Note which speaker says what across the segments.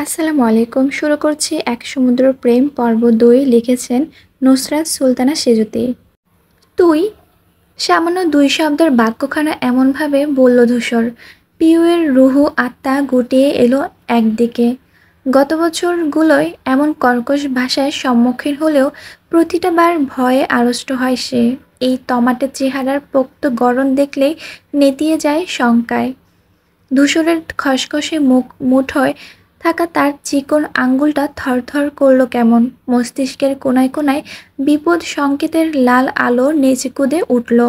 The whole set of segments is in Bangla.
Speaker 1: আসসালামু আলাইকুম। শুরু করছি এক সমুদ্র প্রেম পর্ব ২ লিখেছেন নুসরাত সুলতানা সেঁজুতি। তুই সামান্য ২ শব্দের বাক্যখানা এমনভাবে বলল ধূসর, পিউয়ের রুহু আত্মা গুটিয়ে এলো একদিকে। গত বছরগুলোয় এমন কর্কশ ভাষায় সম্মুখীন হলেও প্রতিটা বার ভয়ে আড়ষ্ট হয় সে। এই তমাটে চেহারার পোক্ত গড়ন দেখলেই নেতিয়ে যায় শঙ্কায়। ধূসরের খসখসে মুঠোয় থাকা তার চিকন আঙুলটা থরথর করল কেমন। মস্তিষ্কের কোনায় কোনায় বিপদ সংকেতের লাল আলো নেচে-কুদে উঠল।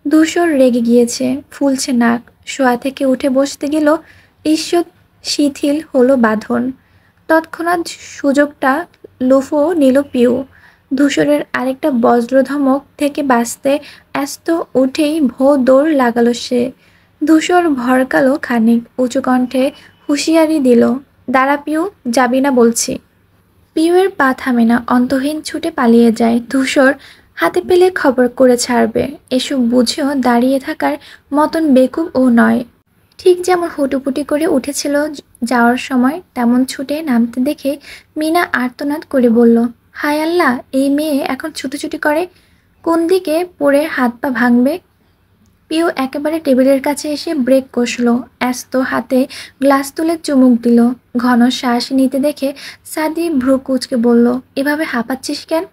Speaker 1: ধূসর রেগে গিয়েছে, ফুলছে নাক। শোয়া থেকে উঠে বসতে গেল, ঈষৎ শিথিল হলো বাঁধন। তৎক্ষণাৎ সুযোগটা লুফো নিল পিউ। ধূসরের আরেকটা বজ্রধমক থেকে বাঁচতে ব্যস্ত উঠেই ভোঁ দৌড় লাগালো সে। ধূসর ভড়কালো খানিক, উঁচু কণ্ঠে হুঁশিয়ারি দিল, দাঁড়া পিউ, যাবি না বলছি। পিউয়ের পা থামে না, অন্তহীন ছুটে পালিয়ে যায়। ধূসর হাতে পেলে খবর করে ছাড়বে, এসব বুঝেও দাঁড়িয়ে থাকার মতন বেকুব ও নয়। ঠিক যেমন হুটোপুটি করে উঠেছিল যাওয়ার সময়, তেমন ছুটে নামতে দেখে মিনা আর্তনাদ করে বলল, হায় আল্লাহ, এই মেয়ে এখন ছুটোছুটি করে, কোন দিকে পড়ে হাত পা ভাঙবে। পিউ একেবারে টেবিলের কাছে এসে ব্রেক কষল, ব্যস্ত হাতে গ্লাস তুলে চুমুক দিল। ঘন শ্বাস নিতে দেখে সাদি ভ্রু কুঁচকে বলল, এভাবে হাঁপাচ্ছিস কেন?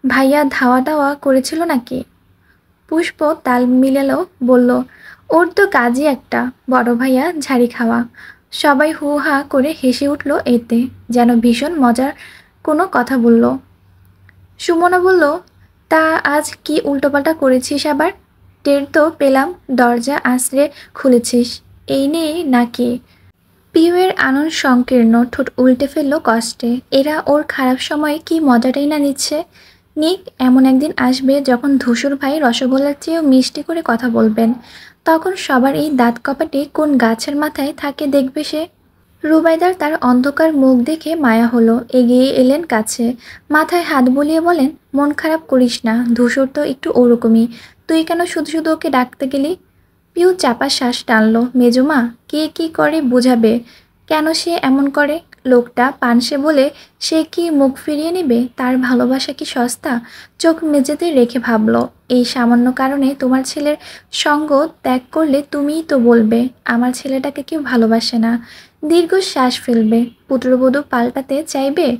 Speaker 1: ভাইয়া ধাওয়া টাওয়া করেছিল নাকি? পুষ্প তাল মিলালো, বলল, ওর তো কাজই একটা, বড় ভাইয়া ঝাড়ি খাওয়া। সবাই হু হা করে হেসে উঠল এতে, যেন ভীষণ মজার কোনো কথা বলল। সুমনা বলল, তা আজ কি উল্টোপাল্টা করেছিস আবার? টের তো পেলাম দরজা আঁচড়ে খুলেছিস, এই নিয়ে নাকি? পিউয়ের আনন সংকীর্ণ ঠোঁট উল্টে ফেলল কষ্টে। এরা ওর খারাপ সময়ে কি মজাটাই না নিচ্ছে। নিক, এমন একদিন আসবে যখন ধূসর ভাই রসগোল্লার চেয়েও মিষ্টি করে কথা বলবেন। তখন সবার এই দাঁত কপাটে কোন গাছের মাথায় থাকে দেখবে সে। রুবাইদার তার অন্ধকার মুখ দেখে মায়া হলো, এগিয়ে এলেন কাছে, মাথায় হাত বুলিয়ে বলেন, মন খারাপ করিস না, ধূসর তো একটু ওরকমই, তুই কেন শুধু শুধু ওকে ডাকতে গেলি? পিউ চাপা শ্বাস টানল। মেজমা, কে কি করে বোঝাবে কেন সে এমন করে? লোকটা পানসে বলে সে কি মুখ ফিরিয়ে নেবে? তার ভালোবাসা কি সস্তা? চোখ মেঝেতে রেখে ভাবল, এই সামান্য কারণে তোমার ছেলের সঙ্গ ত্যাগ করলে তুমিই তো বলবে আমার ছেলেটাকে কেউ ভালোবাসে না। দীর্ঘ শ্বাস ফেলবে, পুত্রবধূ পাল্টাতে চাইবে।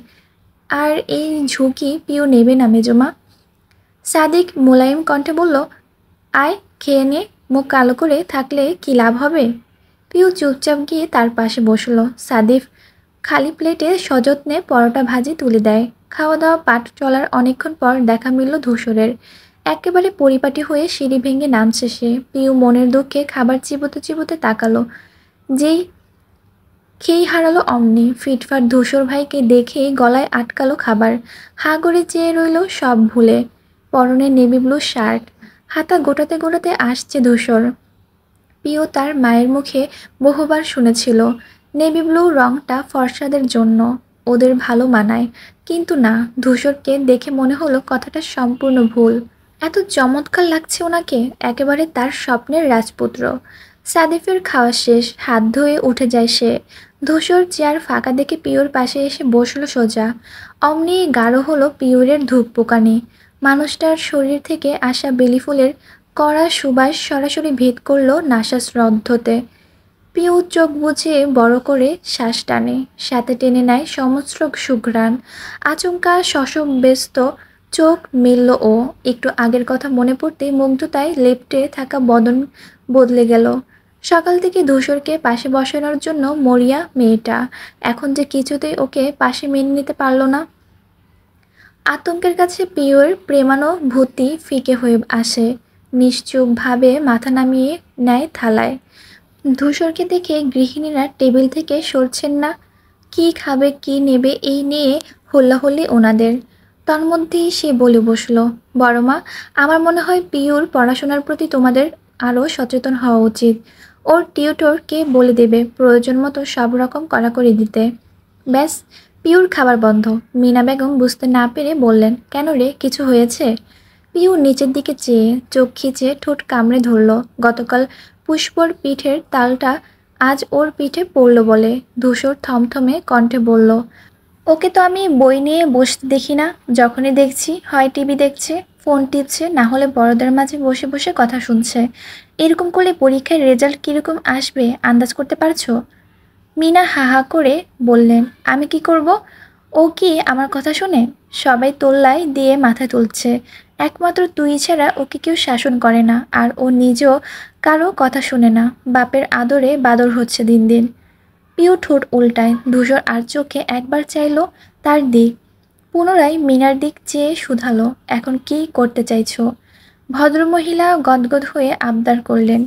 Speaker 1: আর এই ঝুঁকি পিউ নেবে না মেজমা। সাদিক মোলায়েম কণ্ঠে বলল, আয় খেয়ে নে, মুখ কালো করে থাকলে কি লাভ হবে? পিউ চুপচাপ গিয়ে তার পাশে বসল। সাদিফ খালি প্লেটে সযত্নে পরোটা ভাজি তুলে দেয়। খাওয়া দাওয়া পাট চলার অনেকক্ষণ পর দেখা মিলল ধূসরের। একেবারে পরিপাটি হয়ে সিঁড়ি ভেঙে নামছে সে। পিউ মনের দুঃখে খাবার চিবোতে চিবোতে তাকালো, যেই খেই হারালো অমনি। ফিটফাট ধূসর ভাইকে দেখেই গলায় আটকালো খাবার। হাঁ করে চেয়ে রইল সব ভুলে। পরনে নেভি ব্লু শার্ট, হাতা গোটাতে গোটাতে আসছে ধূসর। পিও তার মায়ের মুখে বহুবার শুনেছিল, নেভি ব্লু রংটা ফর্সাদের জন্য, ওদের ভালো মানায়। কিন্তু না, ধূসরকে দেখে মনে হলো কথাটা সম্পূর্ণ ভুল। এত চমৎকার লাগছে ওনাকে, একেবারে তার স্বপ্নের রাজপুত্র। সাদিফের খাওয়া শেষ, হাত ধুয়ে উঠে যায় সে। ধূসর চেয়ার ফাঁকা দেখে পিওর পাশে এসে বসল সোজা। অমনি গাঢ় হলো পিওরের ধূপ পোকানি। মানুষটার শরীর থেকে আসা বেলি ফুলের কড়া সুবাস সরাসরি ভেদ করল নাসাশ্রদ্ধতে। পিউ চোখ বুজে বড় করে শ্বাস টানে, সাথে টেনে নেয় সমস্ত সুঘ্রাণ। আচমকা শশব্যস্ত চোখ মেলল ও, একটু আগের কথা মনে পড়তেই মুগ্ধতায় লেপ্টে থাকা বদন বদলে গেল। সকাল থেকে ধূসরকে পাশে বসানোর জন্য মরিয়া মেয়েটা, এখন যে কিছুতেই ওকে পাশে মেনে নিতে পারল না। আতঙ্কের কাছে পিওর প্রেমানুভূতি ফিকে হয়ে আসে। নিশ্চুপভাবে মাথা নামিয়ে নেয় থালায়। ধূসরকে দেখে গৃহিণীরা টেবিল থেকে সরছেন না। কি খাবে কি নেবে এই নিয়ে হল্লাহল্লি ওনাদের। তন্মধ্যেই সে বলে বসল, বড়মা, আমার মনে হয় পিওর পড়াশোনার প্রতি তোমাদের আরও সচেতন হওয়া উচিত। ওর টিউটরকে বলে দেবে প্রয়োজন মতো সব রকম কড়াকড়ি দিতে। ব্যাস, পিউর খাবার বন্ধ। মিনা বেগম বুঝতে না পেরে বললেন, কেন রে, কিছু হয়েছে? পিউ নিচের দিকে চেয়ে চোখ খিচে ঠোঁট কামড়ে ধরল। গতকাল পুষ্পর পিঠের তালটা আজ ওর পিঠে পড়ল বলে। ধূসর থমথমে কণ্ঠে বলল, ওকে তো আমি বই নিয়ে বসতে দেখি না। যখনই দেখছি হয় টিভি দেখছে, ফোন টিপছে, না হলে বড়দের মাঝে বসে বসে কথা শুনছে। এরকম করলে পরীক্ষার রেজাল্ট কীরকম আসবে আন্দাজ করতে পারছো? মিনা হা হা করে বললেন, আমি কি করব? ও কি আমার কথা শোনে? সবাই তোল্লাই দিয়ে মাথায় তুলছে। একমাত্র তুই ছাড়া ওকে কেউ শাসন করে না, আর ও নিজেও কারো কথা শোনে না। বাপের আদরে বাদর হচ্ছে দিন দিন। পিউ ঠোঁট উল্টায়। ধূসর আর চোখে একবার চাইল তার দিক, পুনরায় মিনার দিক চেয়ে শুধালো, এখন কি করতে চাইছো? ভদ্রমহিলা গদগদ হয়ে আবদার করলেন,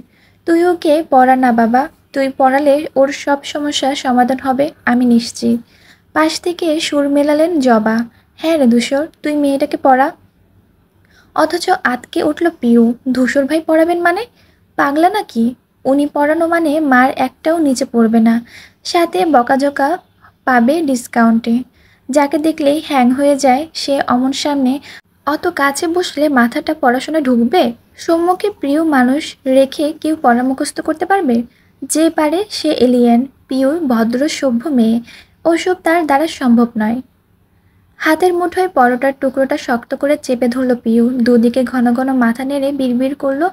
Speaker 1: তুই ওকে পড়া না বাবা। তুই পড়ালে ওর সব সমস্যার সমাধান হবে, আমি নিশ্চিত। পাশ থেকে সুর মেলালেন জবা, হ্যাঁ রে ধূসর, তুই মেয়েটাকে পড়া। অথচ আতকে উঠল পিউ, ধূসর ভাই পড়াবেন মানে? পাগলা নাকি? উনি পড়ানো মানে মার একটাও নিচে পড়বে না, সাথে বকাঝকা পাবে ডিসকাউন্টে। যাকে দেখলেই হ্যাং হয়ে যায় সে অমন সামনে অত কাছে বসলে মাথাটা পড়াশোনা ঢুকবে? সম্মুখে প্রিয় মানুষ রেখে কেউ পড়া মুখস্থ করতে পারবে? যে পারে সে এলিয়েন। পিউ ভদ্র সভ্য মেয়ে, ওসব তার দ্বারা সম্ভব নয়। হাতের মুঠোয় পরোটার টুকরোটা শক্ত করে চেপে ধরল পিউ, দুদিকে ঘন ঘন মাথা নেড়ে বিড়বিড় করলো,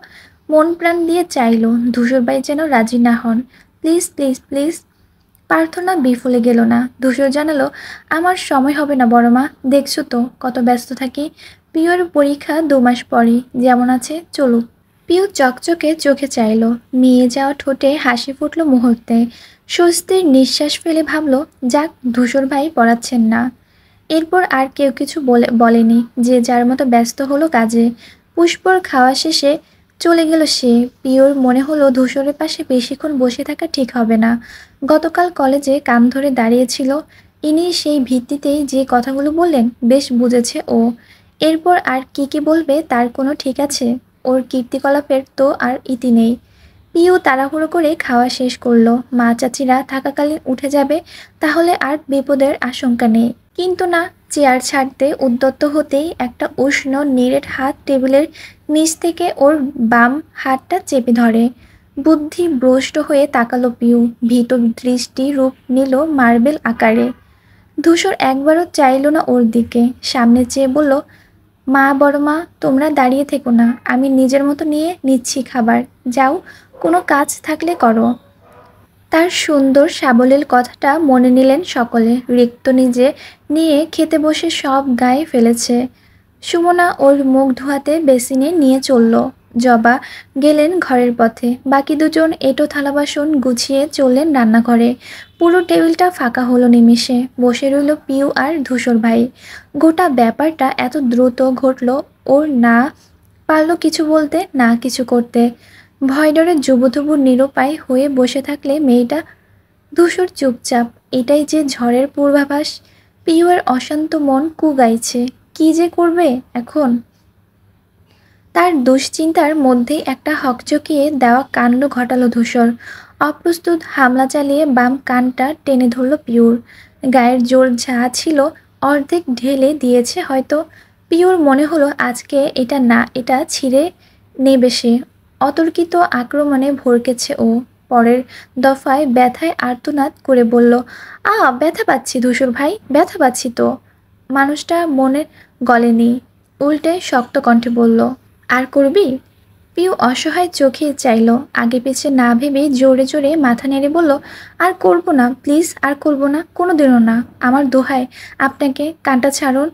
Speaker 1: মন প্রাণ দিয়ে চাইল ধূসরবাই যেন রাজি না হন। Please please please. প্রার্থনা বিফলে গেল না। ধূসর জানালো, আমার সময় হবে না বড় মা, দেখছো তো কত ব্যস্ত থাকি। পিউর পরীক্ষা 2 মাস পরই, যেমন আছে চলুক। পিউ চকচকে চোখে চাইল, মিয়ে যাওয়া ঠোঁটে হাসি ফুটল মুহূর্তে। স্বস্তির নিঃশ্বাস ফেলে ভাবল, যাক ধূসর ভাই পড়াচ্ছেন না। এরপর আর কেউ কিছু বলেনি, যে যার মতো ব্যস্ত হলো কাজে। পুষ্পর খাওয়া শেষে চলে গেল সে। পিওর মনে হলো ধূসরের পাশে বেশিক্ষণ বসে থাকা ঠিক হবে না। গতকাল কলেজে কান ধরে দাঁড়িয়েছিল, ইনি সেই ভিত্তিতেই যে কথাগুলো বললেন বেশ বুঝেছে ও। এরপর আর কি বলবে তার কোনো ঠিক আছে? ওর কীর্তিকলাপের তো আর ইতি নেই। পিউ তাড়াহুড়ো করে খাওয়া শেষ করলো। মা চাচিরা থাকাকালীন উঠে যাবে, তাহলে আর বিপদের আশঙ্কা নেই। কিন্তু না, চেয়ার ছাড়তে উদ্যত হতেই একটা উষ্ণ নিরেট হাত টেবিলের নিচ থেকে ওর বাম হাতটা চেপে ধরে। বুদ্ধি ভ্রষ্ট হয়ে তাকালো পিউ, ভীত দৃষ্টি রূপ নিল মার্বেল আকারে। ধূসর একবারও চাইল না ওর দিকে, সামনে চেয়ে বলল, মা বড় মা তোমরা দাঁড়িয়ে থেকো না, আমি নিজের মতো নিয়ে নিচ্ছি খাবার, যাও কোনো কাজ থাকলে করো। তার সুন্দর সাবলীল কথাটা মনে নিলেন সকলে। রিক্ত নিজে নিয়ে খেতে বসে সব গায়ে ফেলেছে। সুমনা ওর মুখ ধোয়াতে বেসিনে নিয়ে চলল। জবা গেলেন ঘরের পথে। বাকি দুজন এঁটো থালা বাসন গুছিয়ে চললেন রান্নাঘরে। পুরো টেবিলটা ফাঁকা হলো নিমেষে। বসে রইল পিউ আর ধূসর ভাই। গোটা ব্যাপারটা এত দ্রুত ঘটল, ওর না পারল কিছু বলতে, না কিছু করতে। ভয় ডরে জুবুথুবু নিরুপায় হয়ে বসে থাকলে মেয়েটা। ধূসর চুপচাপ। এটাই যে ঝড়ের পূর্বাভাস। পিউয়ের অশান্ত মন গাইছে, কি যে করবে এখন। তার দুশ্চিন্তার মধ্যেই একটা হকচকিয়ে দেওয়া কাণ্ড ঘটালো ধূসর। অপ্রস্তুত হামলা চালিয়ে বাম কানটা টেনে ধরল পিউর। গায়ের জোর যা ছিল অর্ধেক ঢেলে দিয়েছে হয়তো। পিউর মনে হলো আজকে এটা ছিঁড়ে নেবে সে। অতর্কিত আক্রমণে ভড়কেছে ও। পরের দফায় ব্যথায় আর্তনাদ করে বলল, ব্যথা পাচ্ছি ধূসর ভাই, ব্যথা পাচ্ছি তো। মানুষটা মনে গলেনি, উল্টে শক্ত কণ্ঠে বলল, আর করবি? পিউ অসহায় চোখে চাইল, আগে পিছে না ভেবে জোরে জোরে মাথা নেড়ে বলল, আর করব না প্লিজ, আর করব না, কোনোদিনও না। আমার দোহাই আপনাকে, কানটা ছাড়ুন।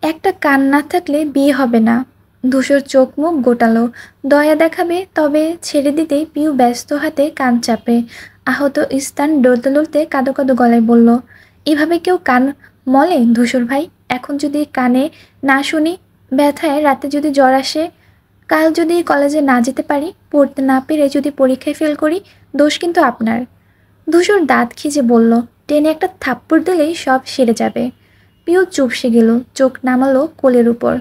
Speaker 1: একটা কান না থাকলে বিয়ে হবে না। ধূসর চোখ মুখ গোটালো, দয়া দেখাবে তবে ছেড়ে দিতেই পিউ ব্যস্ত হাতে কান চাপে। আহত স্থান ডলতে ডলতে কাঁদো কাঁদো গলায় বলল, এভাবে কেউ কান মলে ধূসর ভাই? এখন যদি কানে না শুনি, ব্যথায় রাতে যদি জ্বর আসে, কাল যদি কলেজে না যেতে পারি, পড়তে না পেরে যদি পরীক্ষায় ফেল করি, দোষ কিন্তু আপনার। ধূসর দাঁত খিজে বলল, টেনে একটা থাপ্পড় দিলেই সব সেরে যাবে। পিউ চুপসে গেল, চোখ নামালো কোলের উপর।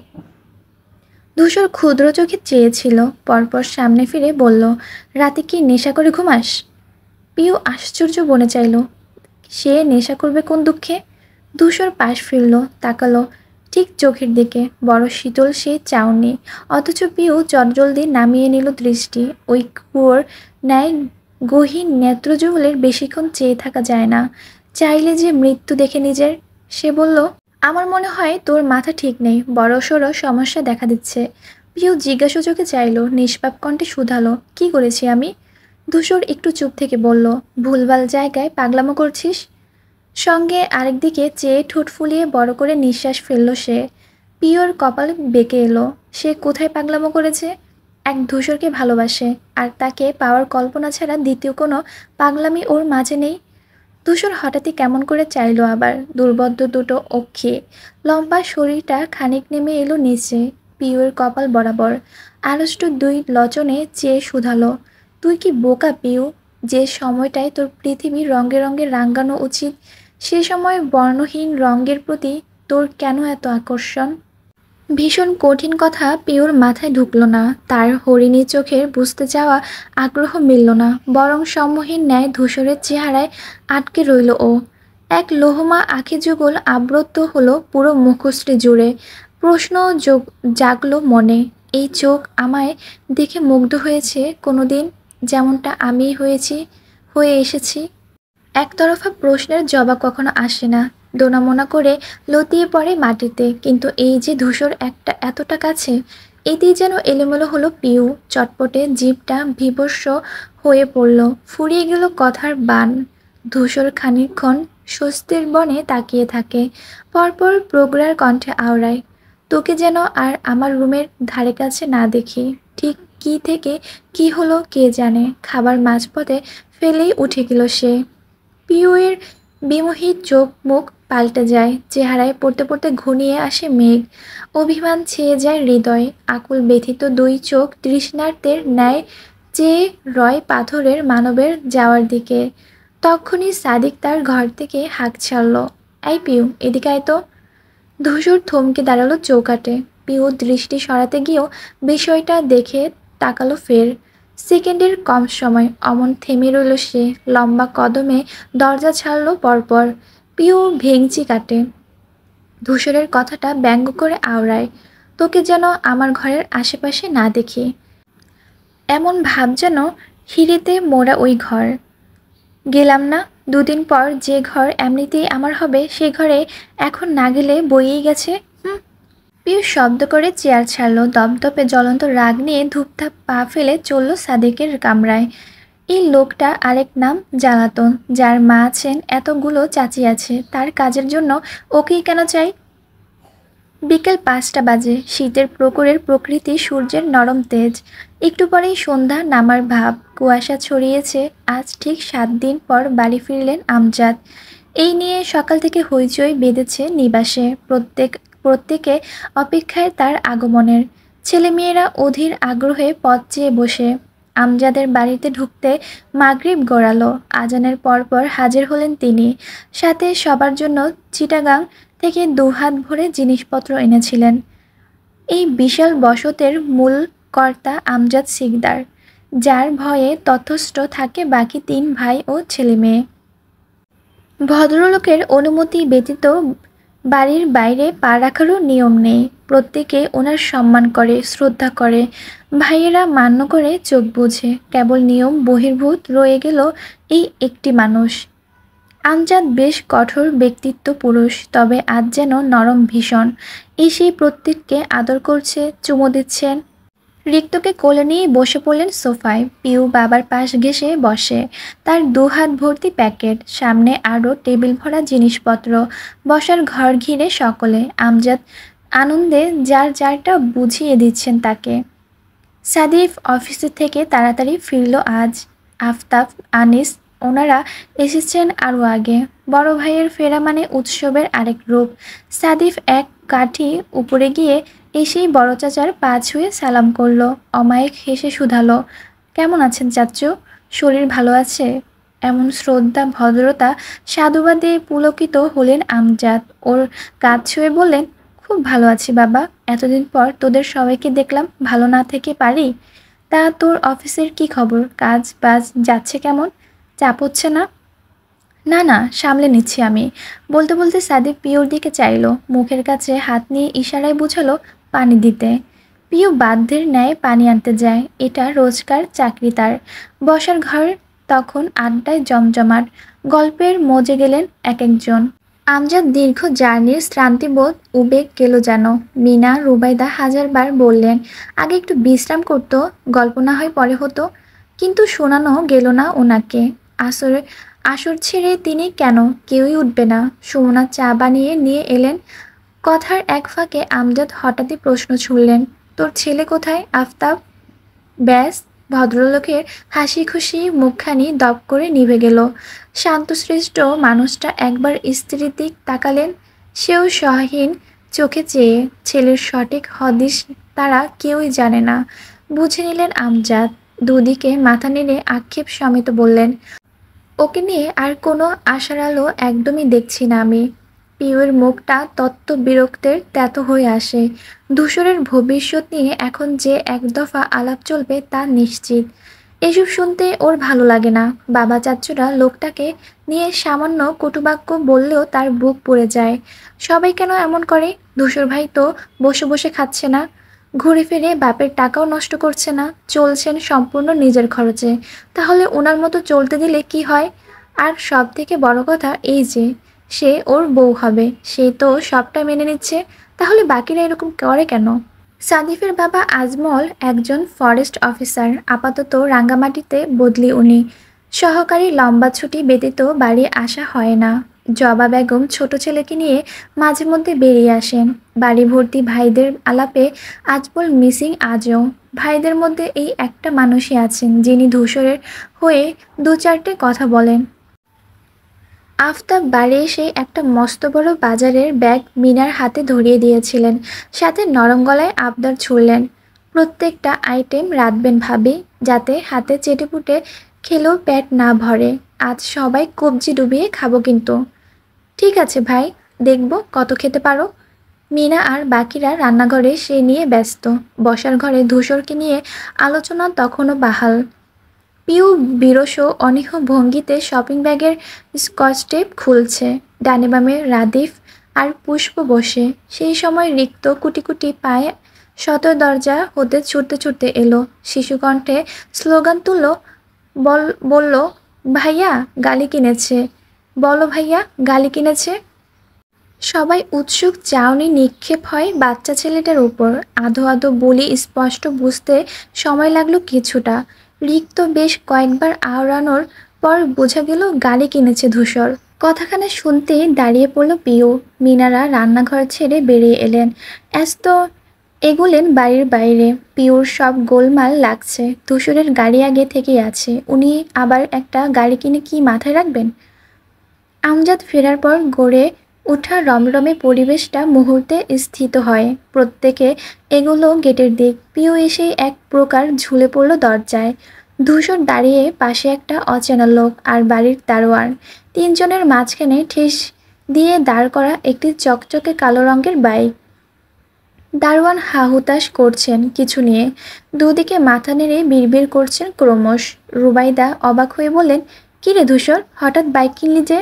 Speaker 1: ধূসর ক্ষুদ্র চোখে চেয়েছিল, পরপর সামনে ফিরে বলল, রাতে কি নেশা করে ঘুমাস? পিউ আশ্চর্য বনে চাইল, সে নেশা করবে কোন দুঃখে? ধূসর পাশ ফিরল, তাকালো ঠিক চোখের দিকে, বড় শীতল সে চাউনি। অথচ পিউ চটজলদি নামিয়ে নিল দৃষ্টি। ওই কুয়োর ন্যায় গহীন নেত্রযুগলের বেশিক্ষণ চেয়ে থাকা যায় না, চাইলে যে মৃত্যু দেখে নিজের। সে বলল, আমার মনে হয় তোর মাথা ঠিক নেই, বড়সড় সমস্যা দেখা দিচ্ছে। পিউ জিজ্ঞাসা চোখে চাইল, নিষ্পাপ কণ্ঠে শুধালো, কি করেছি আমি? ধূসর একটু চুপ থেকে বলল, ভুলভাল জায়গায় পাগলামো করছিস। সঙ্গে আরেকদিকে চেয়ে ঠোঁট ফুলিয়ে বড় করে নিঃশ্বাস ফেলল সে। পিওর কপাল বেঁকে এলো। সে কোথায় পাগলামো করেছে? এক ধূসরকে ভালোবাসে, আর তাকে পাওয়ার কল্পনা ছাড়া দ্বিতীয় কোনো পাগলামি ওর মাঝে নেই। ধূসর হঠাৎই কেমন করে চাইলো আবার, দুর্বোধ্য দুটো অক্ষে। লম্বা শরীরটা খানিক নেমে এলো নিচে, পিওর কপাল বরাবর। আড়ষ্ট দুই লচনে চেয়ে শুধালো, তুই কি বোকা পিউ? যে সময়টায় তোর পৃথিবী রঙে রঙে রাঙানো উচিত, সে সময় বর্ণহীন রঙের প্রতি তোর কেন এত আকর্ষণ? ভীষণ কঠিন কথা পিওর মাথায় ঢুকল না। তার হরিণী চোখের বুঝতে যাওয়া আগ্রহ মিলল না, বরং সম্মোহীন ন্যায় ধূসরের চেহারায় আটকে রইল ও। এক লোহমা আখি যুগল আবৃত হলো পুরো মুখশ্রী জুড়ে। প্রশ্ন জাগলো মনে, এই চোখ আমায় দেখে মুগ্ধ হয়েছে কোনোদিন, যেমনটা আমি হয়ে এসেছি? একতরফা প্রশ্নের জবাব কখনো আসে না, দোনামোনা করে লতিয়ে পড়ে মাটিতে। কিন্তু এই যে ধূসর একটা এতটা কাছে, এতেই যেন এলোমেলো হলো পিউ। চটপটে জিভটা বিভস্ম হয়ে পড়ল, ফুরিয়ে গেল কথার বান। ধূসর খানিকক্ষণ স্বস্তির বনে তাকিয়ে থাকে, পরপর প্রজ্ঞার কণ্ঠে আওড়ায়, তোকে যেন আর আমার রুমের ধারে কাছে না দেখি। ঠিক কি থেকে কি হলো কে জানে, খাবার মাঝপথে ফেলেই উঠে গেল সে। পিউয়ের বিমোহিত চোখ মুখ পাল্টে যায়, চেহারায় পড়তে পড়তে ঘনিয়ে আসে মেঘ। অভিমান ছেয়ে যায় হৃদয়, আকুল ব্যথিত দুই চোখ তৃষ্ণার্তের ন্যায় চেয়ে রয় পাথরের মানবের যাওয়ার দিকে। তখনই সাদিক তার ঘর থেকে হাঁক ছাড়ল, এই পিউ, এদিকে আয় তো। ধূসর থমকে দাঁড়ালো চৌকাঠে। পিউ দৃষ্টি সরাতে গিয়েও বিষয়টা দেখে তাকালো ফের। সেকেন্ডের কম সময় অমন থেমে রইল সে, লম্বা কদমে দরজা ছাড়ল পরপর। পিউ ভেঙচি কাটে, ধূসরের কথাটা ব্যঙ্গ করে আওড়ায়, তোকে যেন আমার ঘরের আশেপাশে না দেখি। এমন ভাব যেন হিরেতে মোড়া ওই ঘর। গেলাম না, দুদিন পর যে ঘর এমনিতেই আমার হবে, সে ঘরে এখন না গেলে বইয়েই গেছে। পিউ শব্দ করে চেয়ার ছাড়ল, দপদপে জ্বলন্ত রাগ নিয়ে ধূপধাপ পা ফেলে চলল সাদেকের কামরায়। এই লোকটা আরেক নাম জ্বালাতন, যার মা আছেন, এতগুলো চাচি আছে, তার কাজের জন্য ওকেই কেন চাই? বিকেল 5টা বাজে, শীতের প্রখরের প্রকৃতি, সূর্যের নরম তেজ। একটু পরেই সন্ধ্যা নামার ভাব, কুয়াশা ছড়িয়েছে। আজ ঠিক 7 দিন পর বাড়ি ফিরলেন আমজাদ। এই নিয়ে সকাল থেকে হইচই বেঁধেছে নিবাসে, প্রত্যেকে অপেক্ষায় তার আগমনের। ছেলেমেয়েরা অধীর আগ্রহে পথ চেয়ে বসে। আমজাদের বাড়িতে ঢুকতে মাগরিব গড়ালো, আজানের পরপর হাজির হলেন তিনি। সাথে সবার জন্য চিটাগাং থেকে 2 হাত ভরে জিনিসপত্র এনেছিলেন। এই বিশাল বসতের মূল কর্তা আমজাদ সিকদার, যার ভয়ে তথস্থ থাকে বাকি 3 ভাই ও ছেলেমেয়ে। ভদ্রলোকের অনুমতি ব্যতীত বাড়ির বাইরে পা রাখারও নিয়ম নেই। প্রত্যেকে ওনার সম্মান করে, শ্রদ্ধা করে। ভাইয়েরা মান্য করে চোখ বুঝে। কেবল নিয়ম বহির্ভূত রয়ে গেল এই একটি মানুষ। আমজাদ বেশ কঠোর ব্যক্তিত্ব পুরুষ, তবে আজ যেন নরম ভীষণ। এসে প্রত্যেককে আদর করছে, চুমো দিচ্ছেন। রিক্তকে কোলে নিয়ে বসে পড়লেন সোফায়। পিউ বাবার পাশ ঘেঁষে বসে, তার 2 হাত ভর্তি প্যাকেট, সামনে আরও টেবিল ভরা জিনিসপত্র। বসার ঘর ঘিরে সকলে। আমজাদ আনন্দে যার যারটা বুঝিয়ে দিচ্ছেন তাকে। সাদিফ অফিসে থেকে তাড়াতাড়ি ফিরল আজ। আফতাব, আনিস, ওনারা এসেছেন আরও আগে। বড় ভাইয়ের ফেরা মানে উৎসবের আরেক রূপ। সাদিফ এক কাঠি উপরে গিয়ে এসেই বড় চাচার পা ছুঁয়ে সালাম করল। অমায়িক হেসে শুধালো, কেমন আছেন চাচ্চু? শরীর ভালো আছে? এমন শ্রদ্ধা, ভদ্রতা, সাধুবাদে পুলকিত হলেন আমজাদ। ওর কাঁধ ছুঁয়ে বললেন, খুব ভালো আছি বাবা। এতদিন পর তোদের সবাইকে দেখলাম, ভালো না থেকে পারি? তা তোর অফিসের কি খবর? কাজ বাজ যাচ্ছে কেমন? চাপ হচ্ছে না? না না, সামলে নিচ্ছি আমি। বলতে বলতে সাদিক পিওর দিকে চাইল, মুখের কাছে হাত নিয়ে ইশারায় বুঝালো পানি দিতে। পিউ বাধ্যের ন্যায় পানি আনতে যায়। এটা রোজকার চাকরি তার। বসার ঘর তখন আড্ডায় জমজমাট, গল্পের মজে গেলেন এক একজন। আমজাদ দীর্ঘ জার্নির শ্রান্তিবোধ উবে গেল যেন। মিনা রুবাইদা হাজারবার বললেন আগে একটু বিশ্রাম করতো, গল্প না হয় পরে হতো, কিন্তু শোনানো গেল না ওনাকে। আসর আসর ছেড়ে তিনি কেন, কেউই উঠবে না। সুমনা চা বানিয়ে নিয়ে এলেন। কথার এক ফাঁকে আমজাদ হঠাৎই প্রশ্ন ছুড়লেন, তোর ছেলে কোথায় আফতাব? ব্যাস, ভদ্রলোকের হাসিখুশি মুখখানি দপ করে নিভে গেল। শান্তশিষ্ট মানুষটা একবার স্ত্রীর দিক তাকালেন, সেও সহীন চোখে চেয়ে। ছেলের সঠিক হদিশ তারা কেউই জানে না, বুঝে নিলেন আমজাদ। দুদিকে মাথা নেড়ে আক্ষেপ সমেত বললেন, ওকে নিয়ে আর কোনো আশার আলো একদমই দেখছি না আমি। পিউয়ের মুখটা তত্ত্ব বিরক্তের তেতো হয়ে আসে। ধূসরের ভবিষ্যৎ নিয়ে এখন যে একদফা আলাপ চলবে তা নিশ্চিত। এসব শুনতে ওর ভালো লাগে না। বাবা চাচ্চুরা লোকটাকে নিয়ে সামান্য কটুবাক্য বললেও তার বুক পুড়ে যায়। সবাই কেন এমন করে? ধূসর ভাই তো বসে বসে খাচ্ছে না, ঘুরে ফিরে বাপের টাকাও নষ্ট করছে না, চলছেন সম্পূর্ণ নিজের খরচে। তাহলে ওনার মতো চলতে দিলে কি হয়? আর সব থেকে বড় কথা এই যে সে ওর বউ হবে, সে তো সবটা মেনে নিচ্ছে, তাহলে বাকিরা এরকম করে কেন? সাদিফের বাবা আজমল একজন ফরেস্ট অফিসার, আপাতত রাঙ্গামাটিতে বদলি উনি। সহকারী লম্বা ছুটি ব্যতীত বাড়ি আসা হয় না। জবা বেগম ছোট ছেলেকে নিয়ে মাঝে মধ্যে বেরিয়ে আসেন। বাড়ি ভর্তি ভাইদের আলাপে আজমল মিসিং আজও। ভাইদের মধ্যে এই একটা মানুষই আছেন যিনি ধূসরের হয়ে দু চারটে কথা বলেন। আফতাব বাড়ি এসে একটা মস্ত বড় বাজারের ব্যাগ মিনার হাতে ধরিয়ে দিয়েছিলেন, সাথে নরম গলায় আবদার ছুড়লেন, প্রত্যেকটা আইটেম রাঁধবেন ভাবি, যাতে হাতে চেটেপুটে খেলেও পেট না ভরে। আজ সবাই কবজি ডুবিয়ে খাবো কিন্তু। ঠিক আছে ভাই, দেখব কত খেতে পারো। মিনা আর বাকিরা রান্নাঘরে সে নিয়ে ব্যস্ত। বসার ঘরে ধূসরকে নিয়ে আলোচনা তখনও বাহাল। পিউ বিরস অনীহ ভঙ্গিতে শপিং ব্যাগের স্কচ টেপ খুলছে। ডানে বামে রাদিফ আর পুষ্প বসে। সেই সময় রিক্ত কুটি কুটি পায়ে সদর দরজা হতে ছুটতে ছুটতে এলো। শিশুকণ্ঠে স্লোগান তুলল, বলল, ভাইয়া গালি কিনেছে, বলো ভাইয়া গালি কিনেছে। সবাই উৎসুক চাউনি নিক্ষেপ হয় বাচ্চা ছেলেটার উপর। আধো আধো বলি স্পষ্ট বুঝতে সময় লাগলো কিছুটা। রিক্ত বেশ কয়েকবার আওড়ানোর পর বোঝা গেল গালি কিনেছে ধূসর। কথাখানা শুনতেই দাঁড়িয়ে পড়ল পিউ। মিনারা রান্নাঘর ছেড়ে বেরিয়ে এলেন। ব্যস্ত এগুলেন বাড়ির বাইরে। পিউর সব গোলমাল লাগছে। ধূসরের গাড়ি আগে থেকেই আছে, উনি আবার একটা গাড়ি কিনে কি মাথায় রাখবেন? আমজাদ ফেরার পর গড়ে ওঠা রমরমে পরিবেশটা মুহূর্তে স্থিত হয়। প্রত্যেকে এগুলো গেটের দিক। পিউ এসেই এক প্রকার ঝুলে পড়ল দরজায়। ধূসর দাঁড়িয়ে, পাশে একটা অচেনা লোক আর বাড়ির দারোয়ান। তিনজনের মাঝখানে ঠেস দিয়ে দাঁড় করা একটি চকচকে কালো রঙের বাইক। দারোয়ান হাহুতাশ করছেন কিছু নিয়ে, দুদিকে মাথা নেড়ে বিড়বিড় করছেন ক্রমশ। রুবাইদা অবাক হয়ে বললেন, কিরে ধূসর, হঠাৎ বাইক কিনলি যে?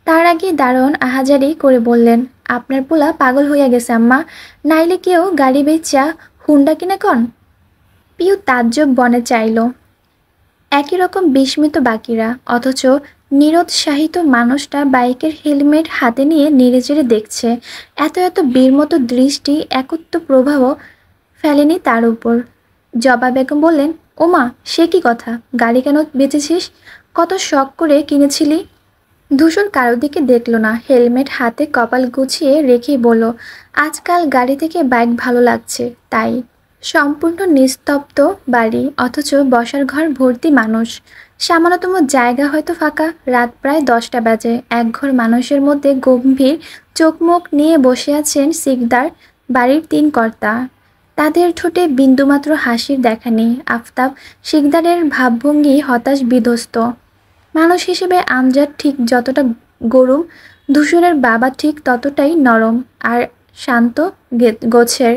Speaker 1: তার আগে দারোয়ান আহাজারি করে বললেন, আপনার পোলা পাগল হইয়া গেছে আম্মা, নাইলে কেউ গাড়ি বেচা হুন্ডা কিনে কন। পিউ তাজ্জব বনে চাইল। একই রকম বিস্মিত বাকিরা, অথচ নিরুৎসাহিত মানুষটা বাইকের হেলমেট হাতে নিয়ে নেড়েচেড়ে দেখছে। এত এত বীরমতো দৃষ্টি একত্ব প্রভাবও ফেলেনি তার উপর। জবা বেগম বললেন, ওমা সে কি কথা, গাড়ি কেন বেচেছিস? কত শখ করে কিনেছিলি? ধূসর কারো দিকে দেখল না, হেলমেট হাতে কপাল গুছিয়ে রেখেই বলল, আজকাল গাড়ি থেকে বাইক ভালো লাগছে তাই। সম্পূর্ণ নিস্তব্ধ বাড়ি, অথচ বসার ঘর ভর্তি মানুষ। সামান্যতম জায়গা হয়তো ফাঁকা। রাত প্রায় 10টা বাজে। একঘর মানুষের মধ্যে গম্ভীর চোখমুখ নিয়ে বসে আছেন সিকদার, বাড়ির 3 কর্তা। তাদের ঠোঁটে বিন্দুমাত্র হাসির দেখা নেই। আফতাব সিকদারের ভাবভঙ্গি হতাশ বিধ্বস্ত। মানুষ হিসেবে আমজাদ ঠিক যতটা গরম, ধূসরের বাবা ঠিক ততটাই নরম আর শান্ত গোছের।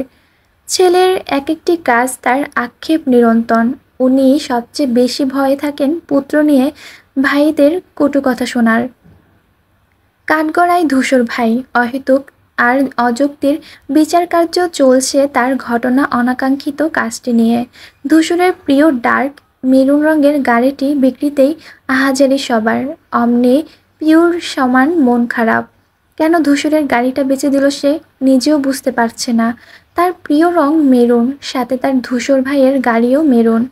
Speaker 1: ছেলের এক একটি কাজ তার আক্ষেপ নিরন্তর। উনি সবচেয়ে বেশি ভয়ে থাকেন পুত্র নিয়ে ভাইদের কটু কথা শোনার। কাঠগড়ায় ধূসর ভাই, অহেতুক আর অযৌক্তিক বিচারকার্য চলছে তার ঘটনা অনাকাঙ্ক্ষিত কাজটি নিয়ে। ধূসরের প্রিয় ডার্ক মেরুন রঙের গাড়িটি বিক্রিতেই আহাজারি সবার। অমনি পিওর সমান মন খারাপ। কেন ধূসরের গাড়িটা বেচে দিল সে নিজেও বুঝতে পারছে না। তার প্রিয় রং মেরুন, সাথে তার ধূসর ভাইয়ের গাড়িও মেরুন।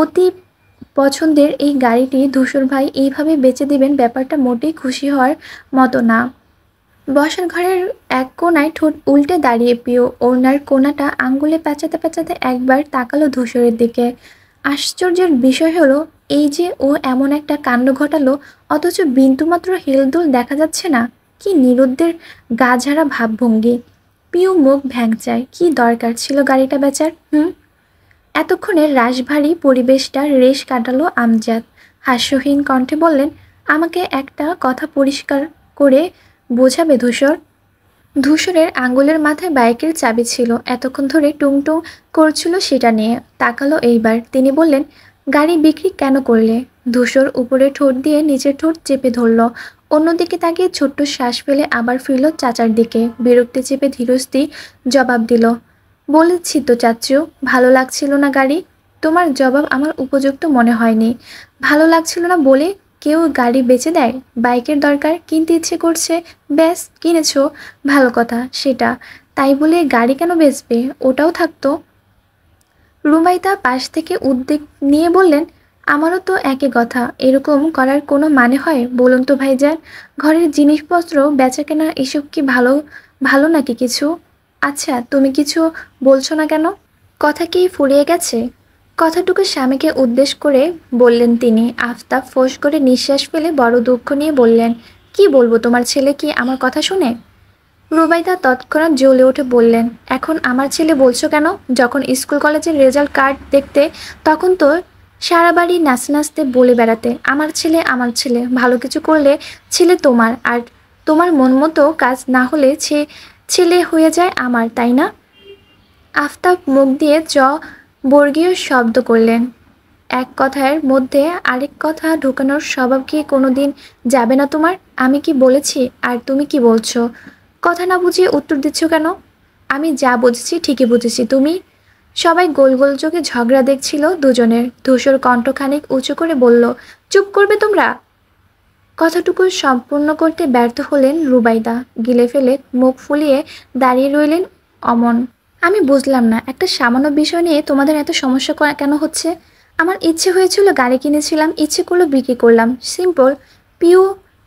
Speaker 1: অতি পছন্দের এই গাড়িটি ধূসর ভাই এইভাবে বেচে দিবেন, ব্যাপারটা মোটেই খুশি হওয়ার মতো না। বসার ঘরের এক কোণায় ঠোঁট উল্টে দাঁড়িয়ে পিও ওড়নার কোণাটা আঙ্গুলে পেঁচাতে পেঁচাতে একবার তাকালো ধূসরের দিকে। আশ্চর্যের বিষয় হলো এই যে ও এমন একটা কাণ্ড ঘটালো, অথচ বিন্দুমাত্র হেলদোল দেখা যাচ্ছে না। কি নিরুদ্দের গাঝাড়া ভাবভঙ্গি। পিও মুখ ভ্যাংচায়। কি দরকার ছিল গাড়িটা বেচার? এতক্ষণে রাশভারী পরিবেশটা রেশ কাটালো আমজাদ। হাস্যহীন কণ্ঠে বললেন, আমাকে একটা কথা পরিষ্কার করে বোঝাবে ধূসর? ধূসরের আঙ্গুলের মাথায় বাইকের চাবি ছিল, এতক্ষণ ধরে টুংটুং করছিল সেটা নিয়ে। তাকালো এইবার। তিনি বললেন, গাড়ি বিক্রি কেন করলে? ধূসর উপরে ঠোঁট দিয়ে নিচের ঠোঁট চেপে ধরল। অন্যদিকে তাকিয়ে ছোট্ট শ্বাস ফেলে আবার ফিরল চাচার দিকে। বিরক্তি চেপে ধীরস্থির জবাব দিল, বলেছি তো চাচ্চু, ভালো লাগছিল না গাড়ি। তোমার জবাব আমার উপযুক্ত মনে হয়নি। ভালো লাগছিল না বলে কেউ গাড়ি বেচে দেয়? বাইকের দরকার, কিনতে ইচ্ছে করছে, ব্যাস কিনেছো, ভালো কথা সেটা। তাই বলে গাড়ি কেন বেচবে? ওটাও থাকতো। রুমাইতা পাশ থেকে উদ্বেগ নিয়ে বললেন, আমারও তো একই কথা। এরকম করার কোনো মানে হয় বলুন তো ভাইজান? ঘরের জিনিসপত্র বেচাকেনা এসব কি ভালো ভালো নাকি কিছু? আচ্ছা তুমি কিছু বলছো না কেন? কথা কি ফুরিয়ে গেছে? কথাটুকু স্বামীকে উদ্দেশ করে বললেন তিনি। আফতাব ফোঁস করে নিঃশ্বাস ফেলে বড় দুঃখ নিয়ে বললেন, কি বলবো, তোমার ছেলে কি আমার কথা শুনে? রুবাইদা তৎক্ষণাৎ জ্বলে উঠে বললেন, এখন আমার ছেলে বলছো কেন? যখন স্কুল কলেজের রেজাল্ট কার্ড দেখতে তখন তো সারা বাড়ি নাচতে নাচতে বলে বেড়াতে, আমার ছেলে আমার ছেলে, ভালো কিছু করলে ছেলে তোমার, আর তোমার মন মতো কাজ না হলে ছেলে হয়ে যায় আমার, তাই না? আফতাব মুখ দিয়ে বর্গীয় শব্দ করলেন। এক কথার মধ্যে আরেক কথা ঢোকানোর স্বভাব কি কোনো দিন যাবে না তোমার? আমি কি বলেছি আর তুমি কি বলছো? কথা না বুঝিয়ে উত্তর দিচ্ছ কেন? আমি যা বুঝেছি ঠিকই বুঝেছি। তুমি? সবাই গোল গোল চোখে ঝগড়া দেখছিল দুজনের। ধূসর কণ্ঠ খানিক উঁচু করে বলল, চুপ করবে তোমরা? কথাটুকু সম্পূর্ণ করতে ব্যর্থ হলেন রুবাইদা। গিলে ফেলে মুখ ফুলিয়ে দাঁড়িয়ে রইলেন অমন। আমি বুঝলাম না, একটা সামান্য বিষয় নিয়ে তোমাদের এত সমস্যা কেন হচ্ছে? আমার ইচ্ছে হয়েছিল গাড়ি কিনেছিলাম, ইচ্ছে করলো বিক্রি করলাম, সিম্পল। পিউ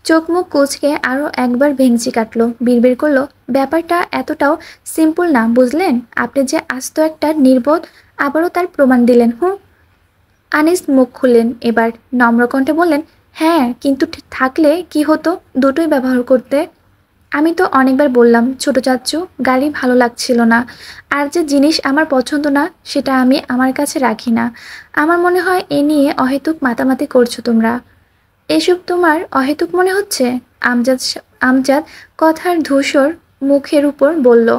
Speaker 1: চোখ মুখ কুঁচকে আরও একবার ভেঙচি কাটলো। বিড়বিড় করলো, ব্যাপারটা এতটাও সিম্পল না বুঝলেন। আপনি যে আস্ত একটা নির্বোধ, আবারও তার প্রমাণ দিলেন। আনিস মুখ খুললেন এবার। নম্রকণ্ঠে বললেন, হ্যাঁ কিন্তু থাকলে কি হতো? দুটোই ব্যবহার করতে। আমি তো অনেকবার বললাম ছোট চাচ্চু, গাড়ি ভালো লাগছিল না, আর যে জিনিস আমার পছন্দ না সেটা আমি আমার কাছে রাখি না। আমার মনে হয় এ নিয়ে অহেতুক মাতামাতি করছো তোমরা। এসব তোমার অহেতুক মনে হচ্ছে? আমজাদ কথার ধূসর মুখের উপর বলল,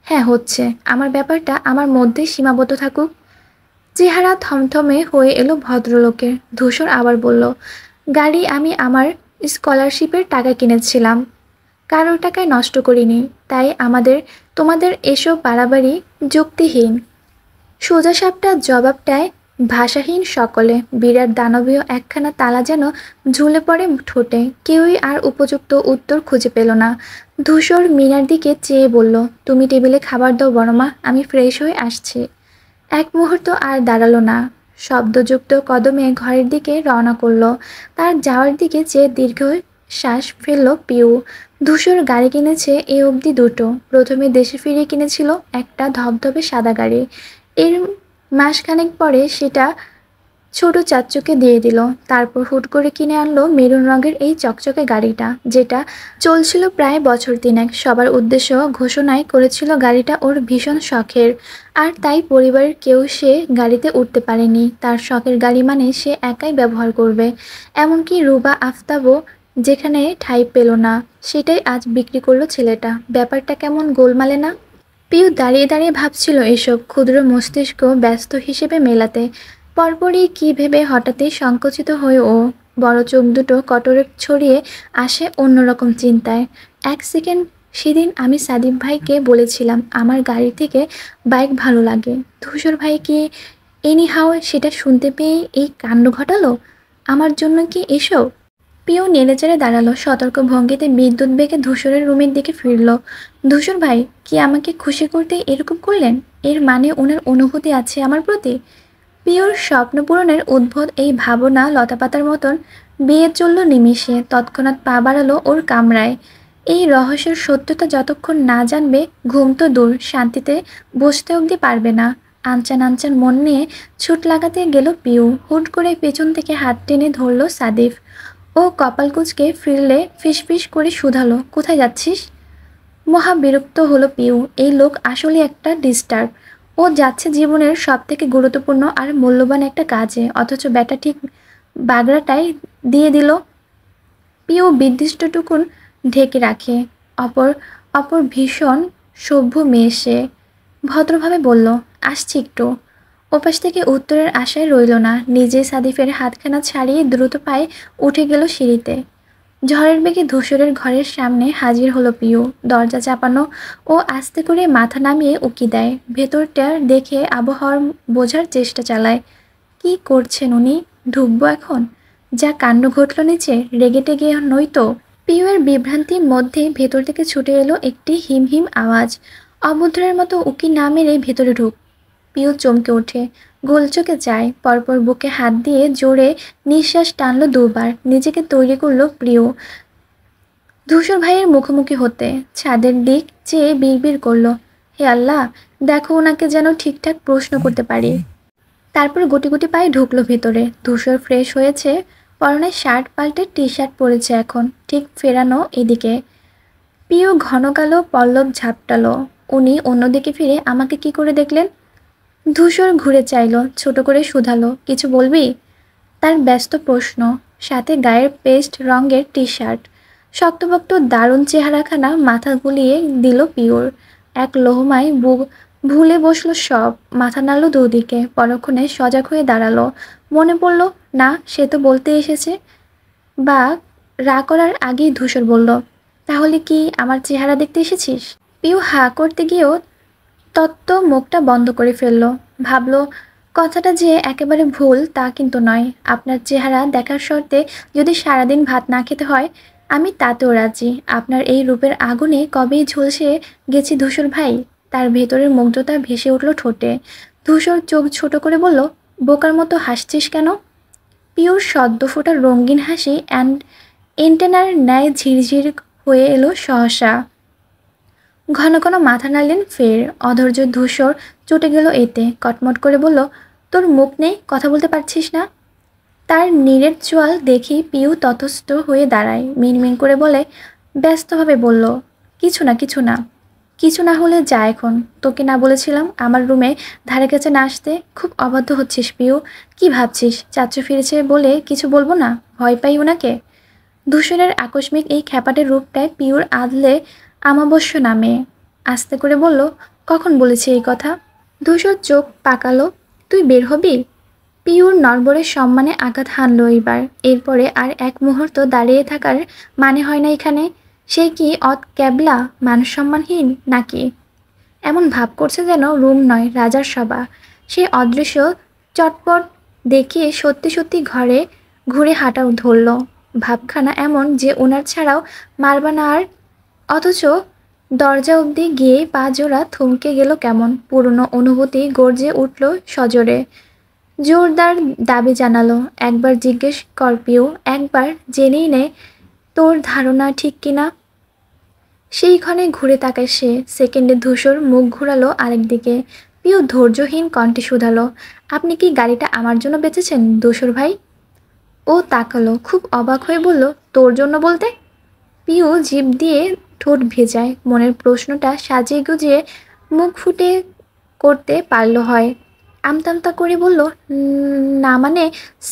Speaker 1: হ্যাঁ হচ্ছে। আমার ব্যাপারটা আমার মধ্যে সীমাবদ্ধ থাকুক। চেহারা থমথমে হয়ে এলো ভদ্রলোকের। ধূসর আবার বলল, গাড়ি আমি আমার স্কলারশিপের টাকা কিনেছিলাম, কারোর টাকায় নষ্ট করিনি। তাই তোমাদের এসব বাড়াবাড়ি যুক্তিহীন। সোজাসাপটা জবাবটায় ভাষাহীন সকলে। বিরাট দানবীয় একখানা তালা যেন ঝুলে পড়ে ঠোঁটে। কেউই আর উপযুক্ত উত্তর খুঁজে পেল না। ধূসর মিনার দিকে চেয়ে বলল, তুমি টেবিলে খাবার দাও বড়মা, আমি ফ্রেশ হয়ে আসছি। এক মুহূর্ত আর দাঁড়ালো না। শব্দযুক্ত কদমে ঘরের দিকে রওনা করল। তার যাওয়ার দিকে চেয়ে দীর্ঘ শ্বাস ফেলল পিউ। ধূসর গাড়ি কিনেছে এ অবধি দুটো। প্রথমে দেশে ফিরে কিনেছিল একটা ধবধবে সাদা গাড়ি। এর মাসখানেক পরে সেটা ছোট চাচ্চুকে দিয়ে দিল। তারপর হুট করে কিনে আনলো মেরুন রঙের এই চকচকে গাড়িটা, যেটা চলছিল প্রায় বছর তিনেক। সবার উদ্দেশ্য ঘোষণায় করেছিল গাড়িটা ওর ভীষণ শখের, আর তাই পরিবারের কেউ সে গাড়িতে উঠতে পারেনি। তার শখের গাড়ি মানে সে একাই ব্যবহার করবে। এমনকি রুবা আফতাবও যেখানে ঠাঁই পেল না, সেটাই আজ বিক্রি করলো ছেলেটা। ব্যাপারটা কেমন গোলমালে না? পিউ দাঁড়িয়ে দাঁড়িয়ে ভাবছিল এসব, ক্ষুদ্র মস্তিষ্ক ব্যস্ত হিসেবে মেলাতে। পরপরই কী ভেবে হঠাৎই সংকুচিত হয়ে ও বড় চোখ দুটো কটরে ছড়িয়ে আসে অন্যরকম চিন্তায়। এক সেকেন্ড, সেদিন আমি সাদিক ভাইকে বলেছিলাম আমার গাড়ি থেকে বাইক ভালো লাগে। ধূসর ভাই কি এনিহাও সেটা শুনতে পেয়ে এই কাণ্ড ঘটালো? আমার জন্য কি এসব? পিউ নেড়েচেড়ে দাঁড়ালো, সতর্ক ভঙ্গিতে বিদ্যুৎ বেগে ধূসরের রুমের দিকে ফিরল। ধূসর ভাই কি আমাকে খুশি করতে এরকম করলেন? এর মানে ওনার অনুভূতি আছে আমার প্রতি? পিওর স্বপ্ন পূরণের উদ্ভট এই ভাবনা লতাপাতার মতন বেয়ে চলল নিমিষে। তৎক্ষণাৎ পা বাড়ালো ওর কামরায়। এই রহস্যের সত্যতা যতক্ষণ না জানবে, ঘুম তো দূর, শান্তিতে বসতে অবধি পারবে না। আনচান আনচান মন নিয়ে ছুট লাগাতে গেল পিউ। হুট করে পেছন থেকে হাত টেনে ধরল সাদিফ। ও কপাল কুঁচকে ফিরলে ফিসফিস করে শুধালো, কোথায় যাচ্ছিস? মহা বিরক্ত হলো পিউ। এই লোক আসলে একটা ডিস্টার্ব। ও যাচ্ছে জীবনের সব থেকে গুরুত্বপূর্ণ আর মূল্যবান একটা কাজে, অথচ ব্যাটা ঠিক বাগড়াটাই দিয়ে দিল। পিউ বিদ্যিষ্টটুকুন ঢেকে রাখে। অপর অপর ভীষণ সভ্য মেয়ে সে। ভদ্রভাবে বলল, আসছি একটু। ওপাশ থেকে উত্তরের আশায় রইল না। নিজে সাদিফের হাতখানা ছাড়িয়ে দ্রুত পায়ে উঠে গেল সিঁড়িতে। ঝড়ের বেগে ধূসরের ঘরের সামনে হাজির হলো পিউ। দরজা চাপানো ও আস্তে করে মাথা নামিয়ে উকি দেয়। ভেতরটা দেখে আবহাওয়ার বোঝার চেষ্টা চালায়। কি করছেন উনি? ঢুকবো এখন? যা কাণ্ড ঘটল নিচে, রেগে টেগে নইতো? পিউয়ের বিভ্রান্তির মধ্যে ভেতর থেকে ছুটে এলো একটি হিমহিম আওয়াজ। অভদ্রের মতো উকি না মেরে ভেতরে ঢুক। পিউ চমকে ওঠে, গোলচোখে যায়, পরপর বুকে হাত দিয়ে জোরে নিঃশ্বাস টানলো দুবার। নিজেকে তৈরি করলো প্রিয় ধূসর ভাইয়ের মুখোমুখি হতে। ছাদের দিক চেয়ে বিড়বিড় করলো, হে আল্লাহ, দেখো ওনাকে যেন ঠিকঠাক প্রশ্ন করতে পারি। তারপর গুটি গুটি পায়ে ঢুকলো ভেতরে। ধূসর ফ্রেশ হয়েছে, পরনে শার্ট পাল্টে টি শার্ট পরেছে এখন, ঠিক ফেরানো এদিকে। পিউ ঘন কালো পল্লব ঝাপটালো। উনি অন্যদিকে ফিরে আমাকে কি করে দেখলেন? ধূসর ঘুরে চাইল, ছোট করে শুধালো, কিছু বলবি? তার ব্যস্ত প্রশ্ন, সাথে গায়ের পেস্ট রঙের টি শার্ট। শক্তপোক্ত দারুণ চেহারাখানা মাথা গুলিয়ে দিল পিওর। এক লোহমায় বুক ভুলে বসলো সব। মাথা নাড়ল দুদিকে, পরক্ষণে সজাগ হয়ে দাঁড়ালো। মনে পড়ল, না সে তো বলতে এসেছে। বা রা করার আগেই ধূসর বলল, তাহলে কি আমার চেহারা দেখতে এসেছিস? পিউ হা করতে গিয়েও তত্ত্ব মুখটা বন্ধ করে ফেলল। ভাবল, কথাটা যে একেবারে ভুল তা কিন্তু নয়। আপনার চেহারা দেখার শর্তে যদি সারাদিন ভাত না খেতে হয়, আমি তাতেও রাজি। আপনার এই রূপের আগুনে কবেই ঝলসে গেছি ধূসর ভাই। তার ভেতরের মুগ্ধতা ভেসে উঠল ঠোঁটে। ধূসর চোখ ছোট করে বলল, বোকার মতো হাসছিস কেন? পিওর সদ্য ফোটা রঙিন হাসি এন্টেনার ন্যায় ঝিরঝির হয়ে এলো সহসা। ঘন ঘন মাথা নাড়লেন ফের। অধৈর্য ধূসর চটে গেল এতে। কটমট করে বলল, তোর মুখ নেই, কথা বলতে পারছিস না? তার নীরের চোয়াল দেখি পিউ ততস্থ হয়ে দাঁড়ায়। মিনমিন করে বলে, ব্যস্তভাবে বলল, কিছু না কিছু না। কিছু না হলে যা এখন। তোকে না বলেছিলাম আমার রুমে ধারে কাছে না আসতে? খুব অবাধ্য হচ্ছিস পিউ। কি ভাবছিস চাচু ফিরেছে বলে কিছু বলবো না? ভয় পাই ওনাকে? ধূসরের আকস্মিক এই খ্যাপাটের রূপটায় পিউর আদলে আমাবস্য নামে। আস্তে করে বলল, কখন বলেছি এই কথা? ধূসর চোখ পাকালো, তুই বের হবি? পিউর নড়বড়ের সম্মানে আঘাত হানল এইবার। এরপরে আর এক মুহূর্ত দাঁড়িয়ে থাকার মানে হয় না এখানে। সে কি ক্যাবলা, মান সম্মানহীন নাকি? এমন ভাব করছে যেন রুম নয়, রাজার সভা। সে অদৃশ্য চটপট দেখিয়ে সত্যি সত্যি ঘরে ঘুরে হাঁটা ধরল। ভাবখানা এমন যে ওনার ছাড়াও মারবা না আর। অথচ দরজা অবধি গিয়ে পা জোড়া থমকে গেল কেমন। পুরনো অনুভূতি গর্জে উঠল সজোরে। জোরদার দাবি জানালো, একবার জিজ্ঞেস কর পিউ, একবার জেনেই নে তোর ধারণা ঠিক কিনা। সেই ক্ষণে ঘুরে তাকায় সে। সেকেন্ডে ধূসর মুখ ঘুরালো আরেক দিকে। পিউ ধৈর্যহীন কণ্ঠে শুধালো, আপনি কি গাড়িটা আমার জন্য বেচেছেন ধূসর ভাই? ও তাকালো, খুব অবাক হয়ে বলল, তোর জন্য বলতে? পিউ জিভ দিয়ে ঠোঁট ভেজায়। মনের প্রশ্নটা সাজিয়ে গুজিয়ে মুখ ফুটে করতে পারল হয়। আমতামতা করে বলল, না মানে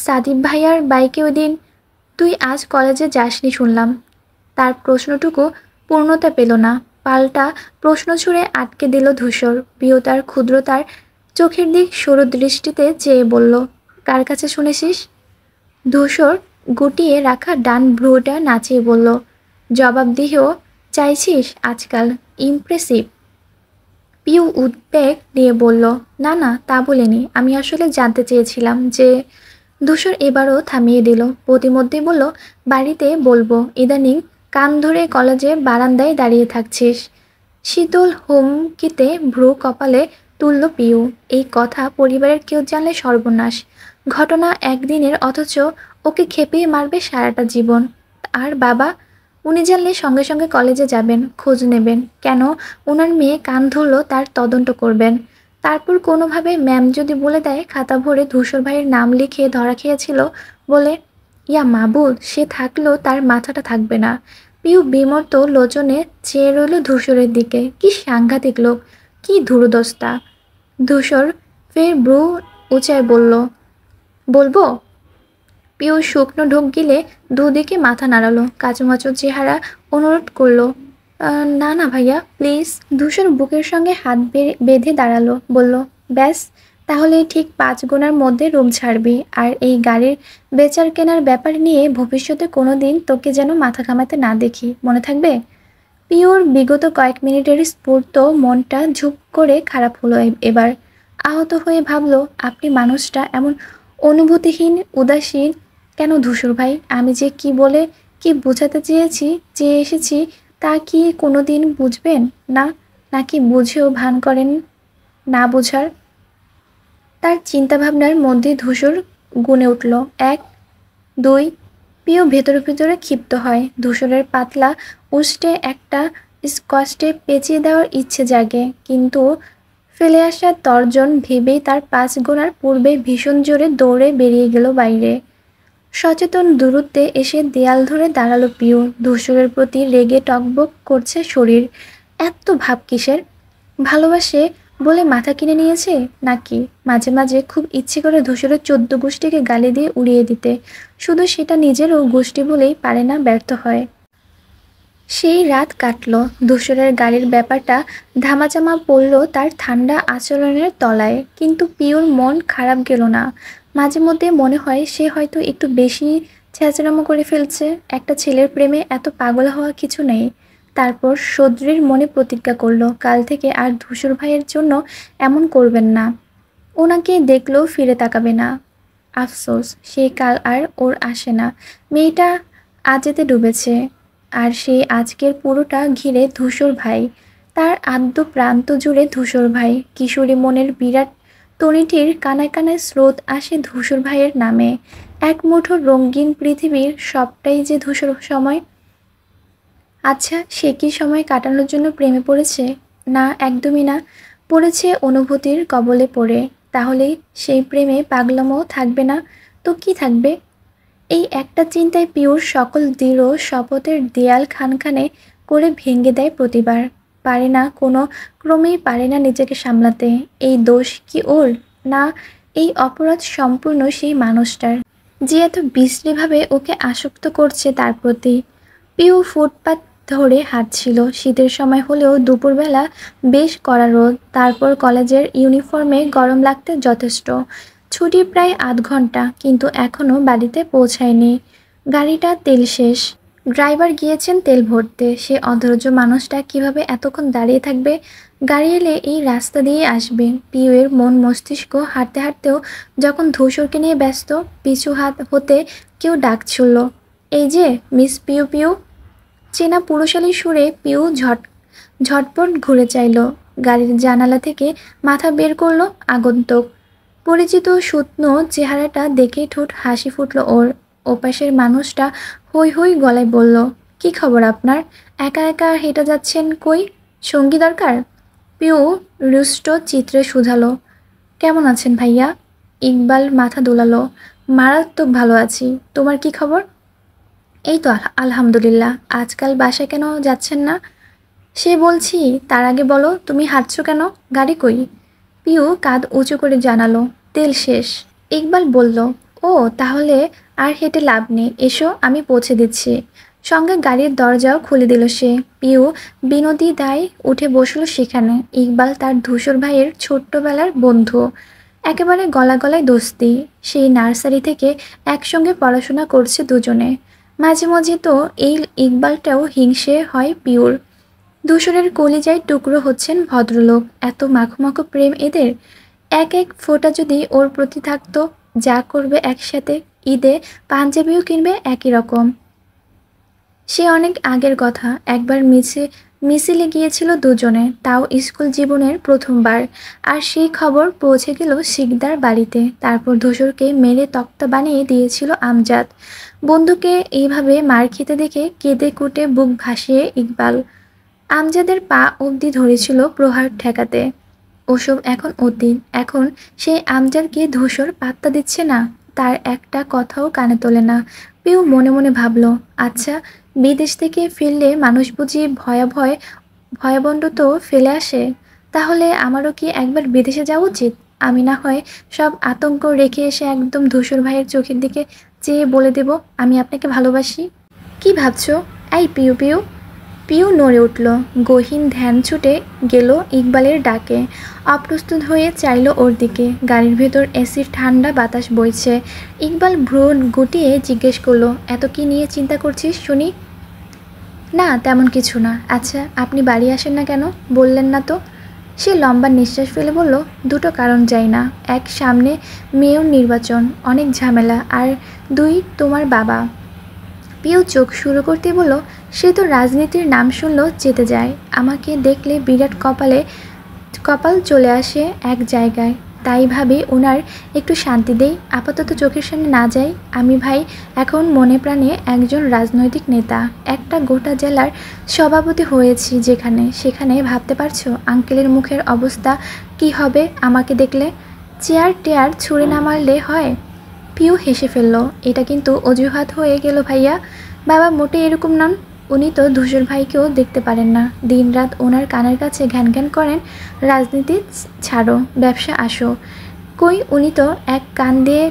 Speaker 1: সাদিব ভাইয়ার বাইকে ওই দিন তুই আজ কলেজে যাসনি শুনলাম। তার প্রশ্নটুকু পূর্ণতা পেল না। পাল্টা প্রশ্ন ছুঁড়ে আটকে দিল ধূসর। পিউ তার ক্ষুদ্রতার চোখের দিক সরু দৃষ্টিতে চেয়ে বলল, কার কাছে শুনেছিস? ধূসর গুটিয়ে রাখা ডান ভ্রুটা নাচিয়ে বলল, জবাব দিয়েও চাইছিস আজকাল? ইমপ্রেসিভ। পিউ উদ্বেগ নিয়ে বলল, না না, তা বলিনি। আমি আসলে জানতে চেয়েছিলাম যে। ধূসর এবারও থামিয়ে দিল। প্রতিমধ্যেই বলল, বাড়িতে বলবো। ইদানিং কান ধরে কলেজে বারান্দায় দাঁড়িয়ে থাকছিস। শীতল হুমকিতে ভ্রু কপালে তুলল পিউ। এই কথা পরিবারের কেউ জানলে সর্বনাশ। ঘটনা একদিনের, অথচ ওকে খেপিয়ে মারবে সারাটা জীবন। আর বাবা, উনি জানলে সঙ্গে সঙ্গে কলেজে যাবেন, খোঁজ নেবেন কেন ওনার মেয়ে কান ধরলো তার তদন্ত করবেন। তারপর কোনোভাবে ম্যাম যদি বলে দেয় খাতা ভরে ধূসর ভাইয়ের নাম লিখে ধরা খেয়েছিল বলে, ইয়া মাবুদ, সে থাকলেও তার মাথাটা থাকবে না। পিউ বিমর্ত লোচনে চেয়ে রইল ধূসরের দিকে। কি সাংঘাতিক লোক, কি ধুরুদস্তা। ধূসর ফের ব্রু উঁচায় বলল, বলবো। পিউ শুকনো ঢোক গিলে দুদিকে মাথা নাড়ালো, কাচুমাচু চেহারা অনুরোধ করলো, না না ভাইয়া, প্লিজ। ধূসর বুকের সঙ্গে হাত বেঁধে দাঁড়ালো, বলল, ব্যাস, তাহলে ঠিক 5 গোনার মধ্যে রুম ছাড়বি। আর এই গাড়ির বেচার কেনার ব্যাপার নিয়ে ভবিষ্যতে কোনো দিন তোকে যেন মাথা ঘামাতে না দেখি, মনে থাকবে? পিওর বিগত কয়েক মিনিটের স্ফূর্ত মনটা ঝুপ করে খারাপ হলো এবার। আহত হয়ে ভাবলো, আপনি মানুষটা এমন অনুভূতিহীন, উদাসীন কেন ধূসর ভাই? আমি যে কি বলে কি বোঝাতে চেয়ে এসেছি তা কি কোনো দিন বুঝবেন না? নাকি বুঝেও ভান করেন না বোঝার? তার চিন্তাভাবনার মধ্যে ধূসর গুনে উঠল, 1, 2। পিউ ভেতরে ভেতরে ক্ষিপ্ত হয়। ধূসরের পাতলা উষ্টে একটা স্কচটে পেঁচিয়ে দেওয়ার ইচ্ছে জাগে, কিন্তু ফেলে আসা তর্জন ভেবেই তার 5 গোনার পূর্বে ভীষণ জোরে দৌড়ে বেরিয়ে গেল বাইরে। সচেতন দূরত্বে এসে দেয়াল ধরে দাঁড়ালো পিউ। ধূসরের প্রতি রেগে টকবক করছে শরীর। এত ভাব কিসের? ভালোবাসে বলে মাথা কিনে নিয়েছে নাকি? মাঝে মাঝে খুব ইচ্ছে করে ধূসরের 14 গোষ্ঠীকে গালি দিয়ে উড়িয়ে দিতে, শুধু সেটা নিজেরও গোষ্ঠী বলেই পারে না, ব্যর্থ হয়। সেই রাত কাটল। ধূসরের গাড়ির ব্যাপারটা ধামাচামা পড়ল তার ঠান্ডা আচরণের তলায়, কিন্তু পিওর মন খারাপ গেল না। মাঝে মধ্যে মনে হয় সে হয়তো একটু বেশি ছ্যাঁচড়ামো করে ফেলছে। একটা ছেলের প্রেমে এত পাগল হওয়া কিছু নেই। তারপর সদ্রির মনে প্রতিজ্ঞা করল, কাল থেকে আর ধূসর ভাইয়ের জন্য এমন করবেন না। ওনাকে দেখলেও ফিরে তাকাবে না। আফসোস, সে কাল আর ওর আসে না। মেয়েটা আজেতে ডুবেছে, আর সেই আজকের পুরোটা ঘিরে ধূসর ভাই। তার আদ্য প্রান্ত জুড়ে ধূসর ভাই। কিশোরী মনের বিরাট তরিটির কানায় কানায় স্রোত আসে ধূসর ভাইয়ের নামে। এক মুঠো রঙিন পৃথিবীর সবটাই যে ধূসর সময়। আচ্ছা, সে কি সময় কাটানোর জন্য প্রেমে পড়েছে? না, একদমই না। পড়েছে অনুভূতির কবলে পড়ে। তাহলেই সেই প্রেমে পাগলামো থাকবে না তো কি থাকবে? এই একটা চিন্তায় পিওর সকল দৃঢ় শপথের দেয়াল খানখানে করে ভেঙে দেয় প্রতিবার। পারে না, কোনো ক্রমেই পারে না নিজেকে সামলাতে। এই দোষ কি ওর? না, এই অপরাধ সম্পূর্ণ সেই মানুষটার, যে এত বিশ্রীভাবে ওকে আসক্ত করছে তার প্রতি। পিউ ফুটপাত ধরে হাঁটছিল। শীতের সময় হলেও দুপুরবেলা বেশ কড়া রোদ। তারপর কলেজের ইউনিফর্মে গরম লাগতে যথেষ্ট। ছুটি প্রায় 8 ঘন্টা, কিন্তু এখনও বাড়িতে পৌঁছায়নি। গাড়িটা তেল শেষ। ড্রাইভার গিয়েছেন তেল ভরতে। সে অধৈর্য মানুষটা কিভাবে এতক্ষণ দাঁড়িয়ে থাকবে? গাড়ি এলে এই রাস্তা দিয়ে আসবে। পিউয়ের মন মস্তিষ্ক হাঁটতে হাঁটতেও যখন ধূসরকে নিয়ে ব্যস্ত, পিছু হাত হতে কেউ ডাক ছুড়ল, এই যে মিস পিউ পিউ। চেনা পুরুষালী সুরে পিউ ঝটপট ঘুরে চাইল। গাড়ির জানালা থেকে মাথা বের করলো আগন্তুক। পরিচিত শুকনো চেহারাটা দেখে ঠোঁট হাসি ফুটল ওর। ওপাশের মানুষটা হৈ হৈ গলায় বলল, কি খবর আপনার? একা একা হেঁটে যাচ্ছেন কই? সঙ্গী দরকার? পিউ রুষ্ট চিত্রে শুধালো, কেমন আছেন ভাইয়া? ইকবাল মাথা দোলালো, মারাত্মক ভালো আছি। তোমার কি খবর? এই তো আলহামদুলিল্লাহ। আজকাল বাসায় কেন যাচ্ছেন না? সে বলছি, তার আগে বলো তুমি হাঁটছো কেন? গাড়ি কই? পিউ কাঁধ উঁচু করে জানালো, তেল শেষ। ইকবাল বলল, ও তাহলে আর হেঁটে লাভ নেই, এসো আমি পৌঁছে দিচ্ছি। সঙ্গে গাড়ির দরজাও খুলে দিল সে। পিউ বিনোদী দায় উঠে বসলো সেখানে। ইকবাল তার ধূসর ভাইয়ের ছোট্টবেলার বন্ধু, একেবারে গলায় দোস্তি। সেই নার্সারি থেকে একসঙ্গে পড়াশোনা করছে দুজনে। মাঝে মাঝে তো এই ইকবালটাও হিংসে হয় পিউর। ধূসরের কলিজায় টুকরো হচ্ছেন ভদ্রলোক। এত মাখো মাখো প্রেম এদের। এক এক ফোঁটা যদি ওর প্রতি থাকতো, যা করবে একসাথে, ঈদে পাঞ্জাবিও কিনবে একই রকম। সে অনেক আগের কথা, একবার মিছিলে গিয়েছিল দুজনে, তাও স্কুল জীবনের প্রথমবার। আর সেই খবর পৌঁছে গেল শিকদার বাড়িতে। তারপর ধূসরকে মেরে তক্তা বানিয়ে দিয়েছিল আমজাদ। বন্ধুকে এইভাবে মার খেতে দেখে কেঁদে কুটে বুক ভাসিয়ে ইকবাল। আমজাদের পা অবধি ধরেছিল প্রহার ঠেকাতে। ওসব এখন অতীত। এখন সেই আমজাদকে ধূসর পাত্তা দিচ্ছে না, তার একটা কথাও কানে তোলে না। পিউ মনে মনে ভাবল, আচ্ছা, বিদেশ থেকে ফিরলে মানুষ বুঝি ভয়াবণ্ড তো ফেলে আসে। তাহলে আমারও কি একবার বিদেশে যাওয়া উচিত? আমি না হয় সব আতঙ্ক রেখে এসে একদম ধূসর ভাইয়ের চোখের দিকে চেয়ে বলে দেব, আমি আপনাকে ভালোবাসি। কি ভাবছো? এই পিউ পিউ। পিউ নড়ে উঠল। গহীন ধ্যান ছুটে গেল ইকবালের ডাকে। অপ্রস্তুত হয়ে চাইল ওর দিকে। গাড়ির ভেতর এসির ঠান্ডা বাতাস বইছে। ইকবাল ভ্রু গুটিয়ে জিজ্ঞেস করলো, এত কি নিয়ে চিন্তা করছিস শুনি? না, তেমন কিছু না। আচ্ছা, আপনি বাড়ি আসেন না কেন? বললেন না তো। সে লম্বা নিঃশ্বাস ফেলে বলল, দুটো কারণ চাই না। এক, সামনে মেয়র নির্বাচন, অনেক ঝামেলা। আর দুই, তোমার বাবা। পিউ চোখ শুরু করতে বলল, সে তো রাজনীতির নাম শুনল চেতে যায়। আমাকে দেখলে বিরাট কপাল চলে আসে এক জায়গায়। তাই ভাবি ওনার একটু শান্তি দেই, আপাতত চোখের সামনে না যাই। আমি ভাই এখন মনে প্রাণে একজন রাজনৈতিক নেতা, একটা গোটা জেলার সভাপতি হয়েছি। সেখানে ভাবতে পারছো আঙ্কেলের মুখের অবস্থা কি হবে আমাকে দেখলে? চেয়ার টেয়ার ছুঁড়ে না মারলে হয়। পিউ হেসে ফেলল। এটা কিন্তু অজুহাত হয়ে গেল ভাইয়া। বাবা মোটে এরকম নন। উনি তো ধূসর ভাইকেও দেখতে পারেন না। দিনরাত ওনার কানের কাছে ঘ্যান ঘ্যান করেন, রাজনীতি ছাড়ো, ব্যবসা আসো। কই, উনি তো এক কান দিয়ে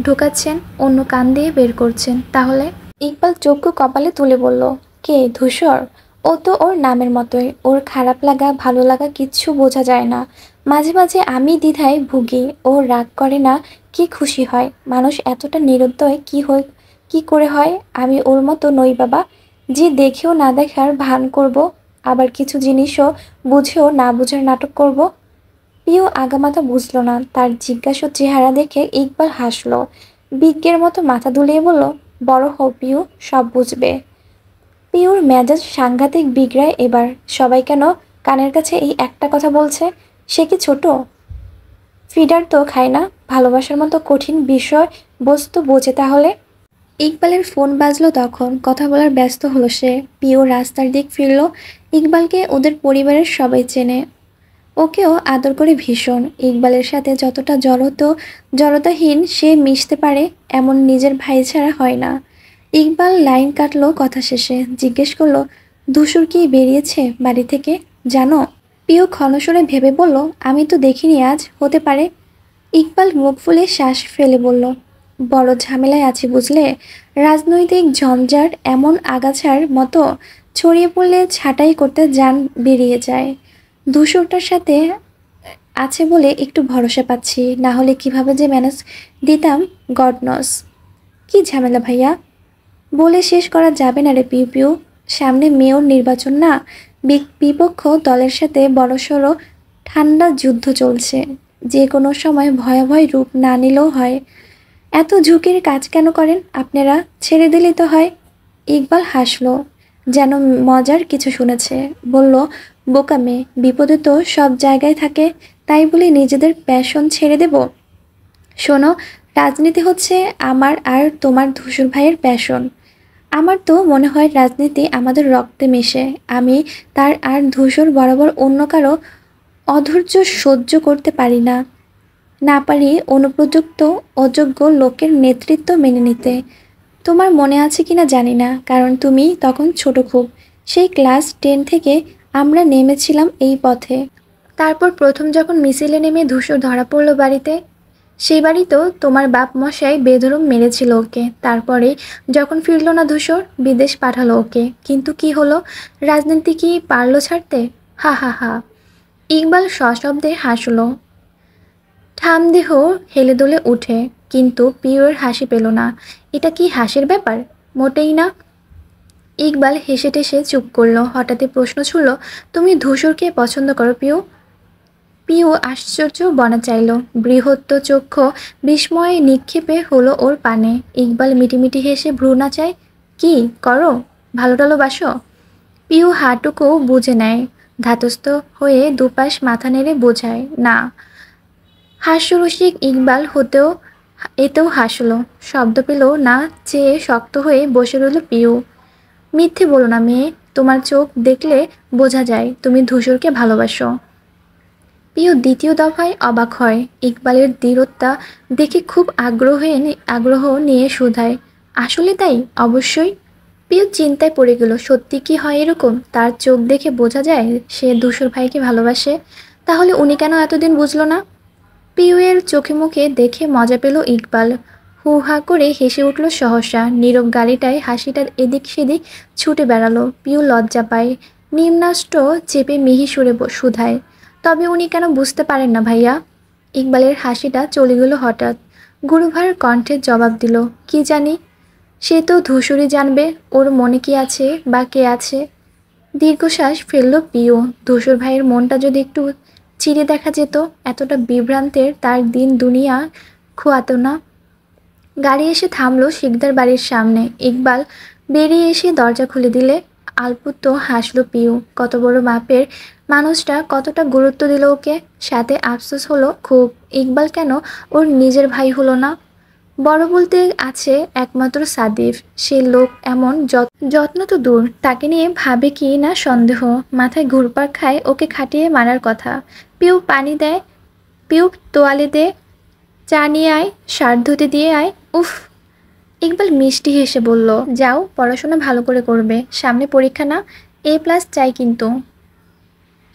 Speaker 1: ঢোকাচ্ছেন, অন্য কান দিয়ে বের করছেন। তাহলে? ইকবাল চক্ষু কপালে তুলে বলল, কে ধূসর? ও তো ওর নামের মতোই। ওর খারাপ লাগা ভালো লাগা কিচ্ছু বোঝা যায় না। মাঝে মাঝে আমি দ্বিধায় ভুগি, ও রাগ করে না কি খুশি হয়। মানুষ এতটা নিরুদ্দয় কি করে হয়? আমি ওর মতো নই বাবা, যে দেখেও না দেখার ভান করব, আবার কিছু জিনিসও বুঝেও না বুঝার নাটক করব। পিউ আগামাথা বুঝল না। তার জিজ্ঞাসু চেহারা দেখে ইকবাল হাসল। বিজ্ঞের মতো মাথা দুলিয়ে বলল, বড় হও পিউ, সব বুঝবে। পিউর মেজাজ সাংঘাতিক বিগড়ায় এবার। সবাই কেন কানের কাছে এই একটা কথা বলছে? সে কি ছোট? ফিডার তো খায় না? ভালোবাসার মতো কঠিন বিষয় বস্তু বোঝে তাহলে? ইকবালের ফোন বাজলো তখন। কথা বলার ব্যস্ত হলো সে। পিউ রাস্তার দিক ফিরল। ইকবালকে ওদের পরিবারের সবাই চেনে, ওকেও আদর করে ভীষণ। ইকবালের সাথে যতটা জড়তাহীন সে মিশতে পারে, এমন নিজের ভাই ছাড়া হয় না। ইকবাল লাইন কাটলো কথা শেষে। জিজ্ঞেস করলো, ধূসর কি বেরিয়েছে বাড়ি থেকে জানো? পিউ ক্ষণস্বরে ভেবে বলল, আমি তো দেখিনি আজ, হতে পারে। ইকবাল মুখ ফুলে শ্বাস ফেলে বলল, বড় ঝামেলায় আছি বুঝলে। রাজনৈতিক ঝঞ্ঝাট এমন আগাছার মতো ছড়িয়ে পড়লে ছাঁটাই করতে যান বেরিয়ে যায়। ধূসরটার সাথে আছে বলে একটু ভরসা পাচ্ছি, না হলে কিভাবে যে ম্যানেজ দিতাম গড নস। কি ঝামেলা ভাইয়া? বলে শেষ করা যাবে না রে পিউ পিউ। সামনে মেয়র নির্বাচন না, বিপক্ষ দলের সাথে বড়সড় ঠান্ডা যুদ্ধ চলছে। যে কোনো সময় ভয়াবহ রূপ না নিলেও হয়। এত ঝুঁকির কাজ কেন করেন আপনারা? ছেড়ে দিলেই তো হয়। ইকবাল হাসল, যেন মজার কিছু শুনেছে। বলল, বোকা মেয়ে, বিপদে তো সব জায়গায় থাকে, তাই বলে নিজেদের প্যাশন ছেড়ে দেব? শোনো, রাজনীতি হচ্ছে আমার আর তোমার ধূসর ভাইয়ের প্যাশন। আমার তো মনে হয় রাজনীতি আমাদের রক্তে মেশে। আমি তার আর ধূসর বরাবর অন্য কারো অধৈর্য সহ্য করতে পারি না। না পারি অনুপযুক্ত অযোগ্য লোকের নেতৃত্ব মেনে নিতে। তোমার মনে আছে কিনা জানি না, কারণ তুমি তখন ছোট খুব। সেই ক্লাস 10 থেকে আমরা নেমেছিলাম এই পথে। তারপর প্রথম যখন মিছিলে নেমে ধূসর ধরা পড়লো বাড়িতে, সেই বাড়ি তো তোমার বাপ মশাই বেধড়ক মেরেছিল ওকে। তারপরে যখন ফিরল না ধূসর, বিদেশ পাঠালো ওকে। কিন্তু কি হলো? রাজনীতি কি পারলো ছাড়তে? হা হা হা। ইকবাল সশব্দে হাসলো। ঠামদেহ হেলে দুলে উঠে। কিন্তু পিওর হাসি পেল না। এটা কি হাসির ব্যাপার? মোটেই না। ইকবাল হেসে টেসে চুপ করলো। হঠাৎই প্রশ্ন ছুড়ল, তুমি ধূসরকে পছন্দ করো পিউ? পিউ আশ্চর্য বনা চাইল। বৃহত্ত চক্ষু বিস্ময়ে নিক্ষেপে হলো ওর পানে। ইকবাল মিটিমিটি হেসে ভ্রু নাচায়। কি করো? ভালো টালো বাসো? পিউ হাঁটুকু বুঝে নেয়, ধাতস্থ হয়ে দুপাশ মাথা নেড়ে বোঝায় না। হাস্যরসিক ইকবাল এতেও হাসল। শব্দ পেল না, চেয়ে শক্ত হয়ে বসে রইল পিউ। মিথ্যে বলো না মেয়ে, তোমার চোখ দেখলে বোঝা যায় তুমি ধূসরকে ভালোবাসো। পিউ দ্বিতীয় দফায় অবাক হয়। ইকবালের দৃঢ়তা দেখে খুব আগ্রহ নিয়ে শুধায়, আসলে তাই? অবশ্যই। পিউ চিন্তায় পড়ে গেল, সত্যি কি হয় এরকম? তার চোখ দেখে বোঝা যায় সে ধূসর ভাইকে ভালোবাসে। তাহলে উনি কেন এতদিন বুঝলো না? পিউয়ের চোখে মুখে দেখে মজা পেল ইকবাল। হু হা করে হেসে উঠল সহসা। নীরব গাড়িটায় হাসিটা এদিক সেদিক ছুটে বেড়ালো। পিউ লজ্জা পায়, নিম্নাষ্ট চেপে মিহি সুরে শুধায়, তবে উনি কেন বুঝতে পারেন না ভাইয়া? ইকবালের হাসিটা চলে গেল হঠাৎ। গুরুভার কণ্ঠে জবাব দিল, কি জানি, সে তো ধূসরই জানবে ওর মনে কি আছে বা কে আছে। দীর্ঘশ্বাস ফেলল পিউ। ধূসর ভাইয়ের মনটা যদি একটু চিরে দেখা যেত, এতটা বিভ্রান্তের তার দিন দুনিয়া খোয়াতো না। গাড়ি এসে থামলো শিকদার বাড়ির সামনে। ইকবাল বেরিয়ে এসে দরজা খুলে দিলে আলপুত্ত হাসলো পিউ। কত বড় মাপের মানুষটা, কতটা গুরুত্ব দিল ওকে। সাথে আফসোস হলো খুব, ইকবাল কেন ওর নিজের ভাই হলো না। বড় বলতে আছে একমাত্র সাদিফ, সে লোক এমন যত্ন তো দূর, তাকে নিয়ে ভাবে কি না সন্দেহ। মাথায় ঘুরপাক খায় ওকে খাটিয়ে মারার কথা। পিউ পানি দেয়, পিউ তোয়ালে দে, চা নিয়ে আয়, শার্ট ধুতে দিয়ে আয়। উফ। ইকবাল মিষ্টি হেসে বলল, যাও, পড়াশোনা ভালো করে করবে, সামনে পরীক্ষা না? A+ চাই কিন্তু।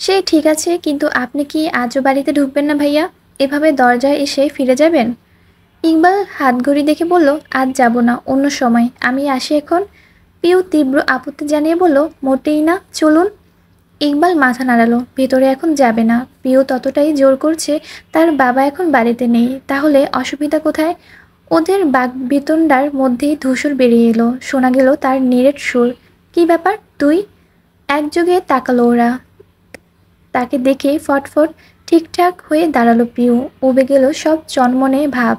Speaker 1: সে ঠিক আছে, কিন্তু আপনি কি আজও বাড়িতে ঢুকবেন না ভাইয়া? এভাবে দরজায় এসে ফিরে যাবেন? ইকবাল হাতঘড়ি দেখে বলল, আজ যাব না, অন্য সময়, আমি আসি এখন। পিউ তীব্র আপত্তি জানিয়ে বলল, মোটেই না, চলুন। ইকবাল মাথা নাড়ালো, ভেতরে এখন যাবে না। পিউ ততটাই জোর করছে, তার বাবা এখন বাড়িতে নেই, তাহলে অসুবিধা কোথায়? ওদের বাকবিতণ্ডার মধ্যেই ধূসর বেরিয়ে এলো। শোনা গেল তার নিরেট সুর, কি ব্যাপার তুই? একযোগে তাকালো ওরা। তাকে দেখে ফটফট ঠিকঠাক হয়ে দাঁড়ালো পিউ। উবে গেল সব চনমনে ভাব।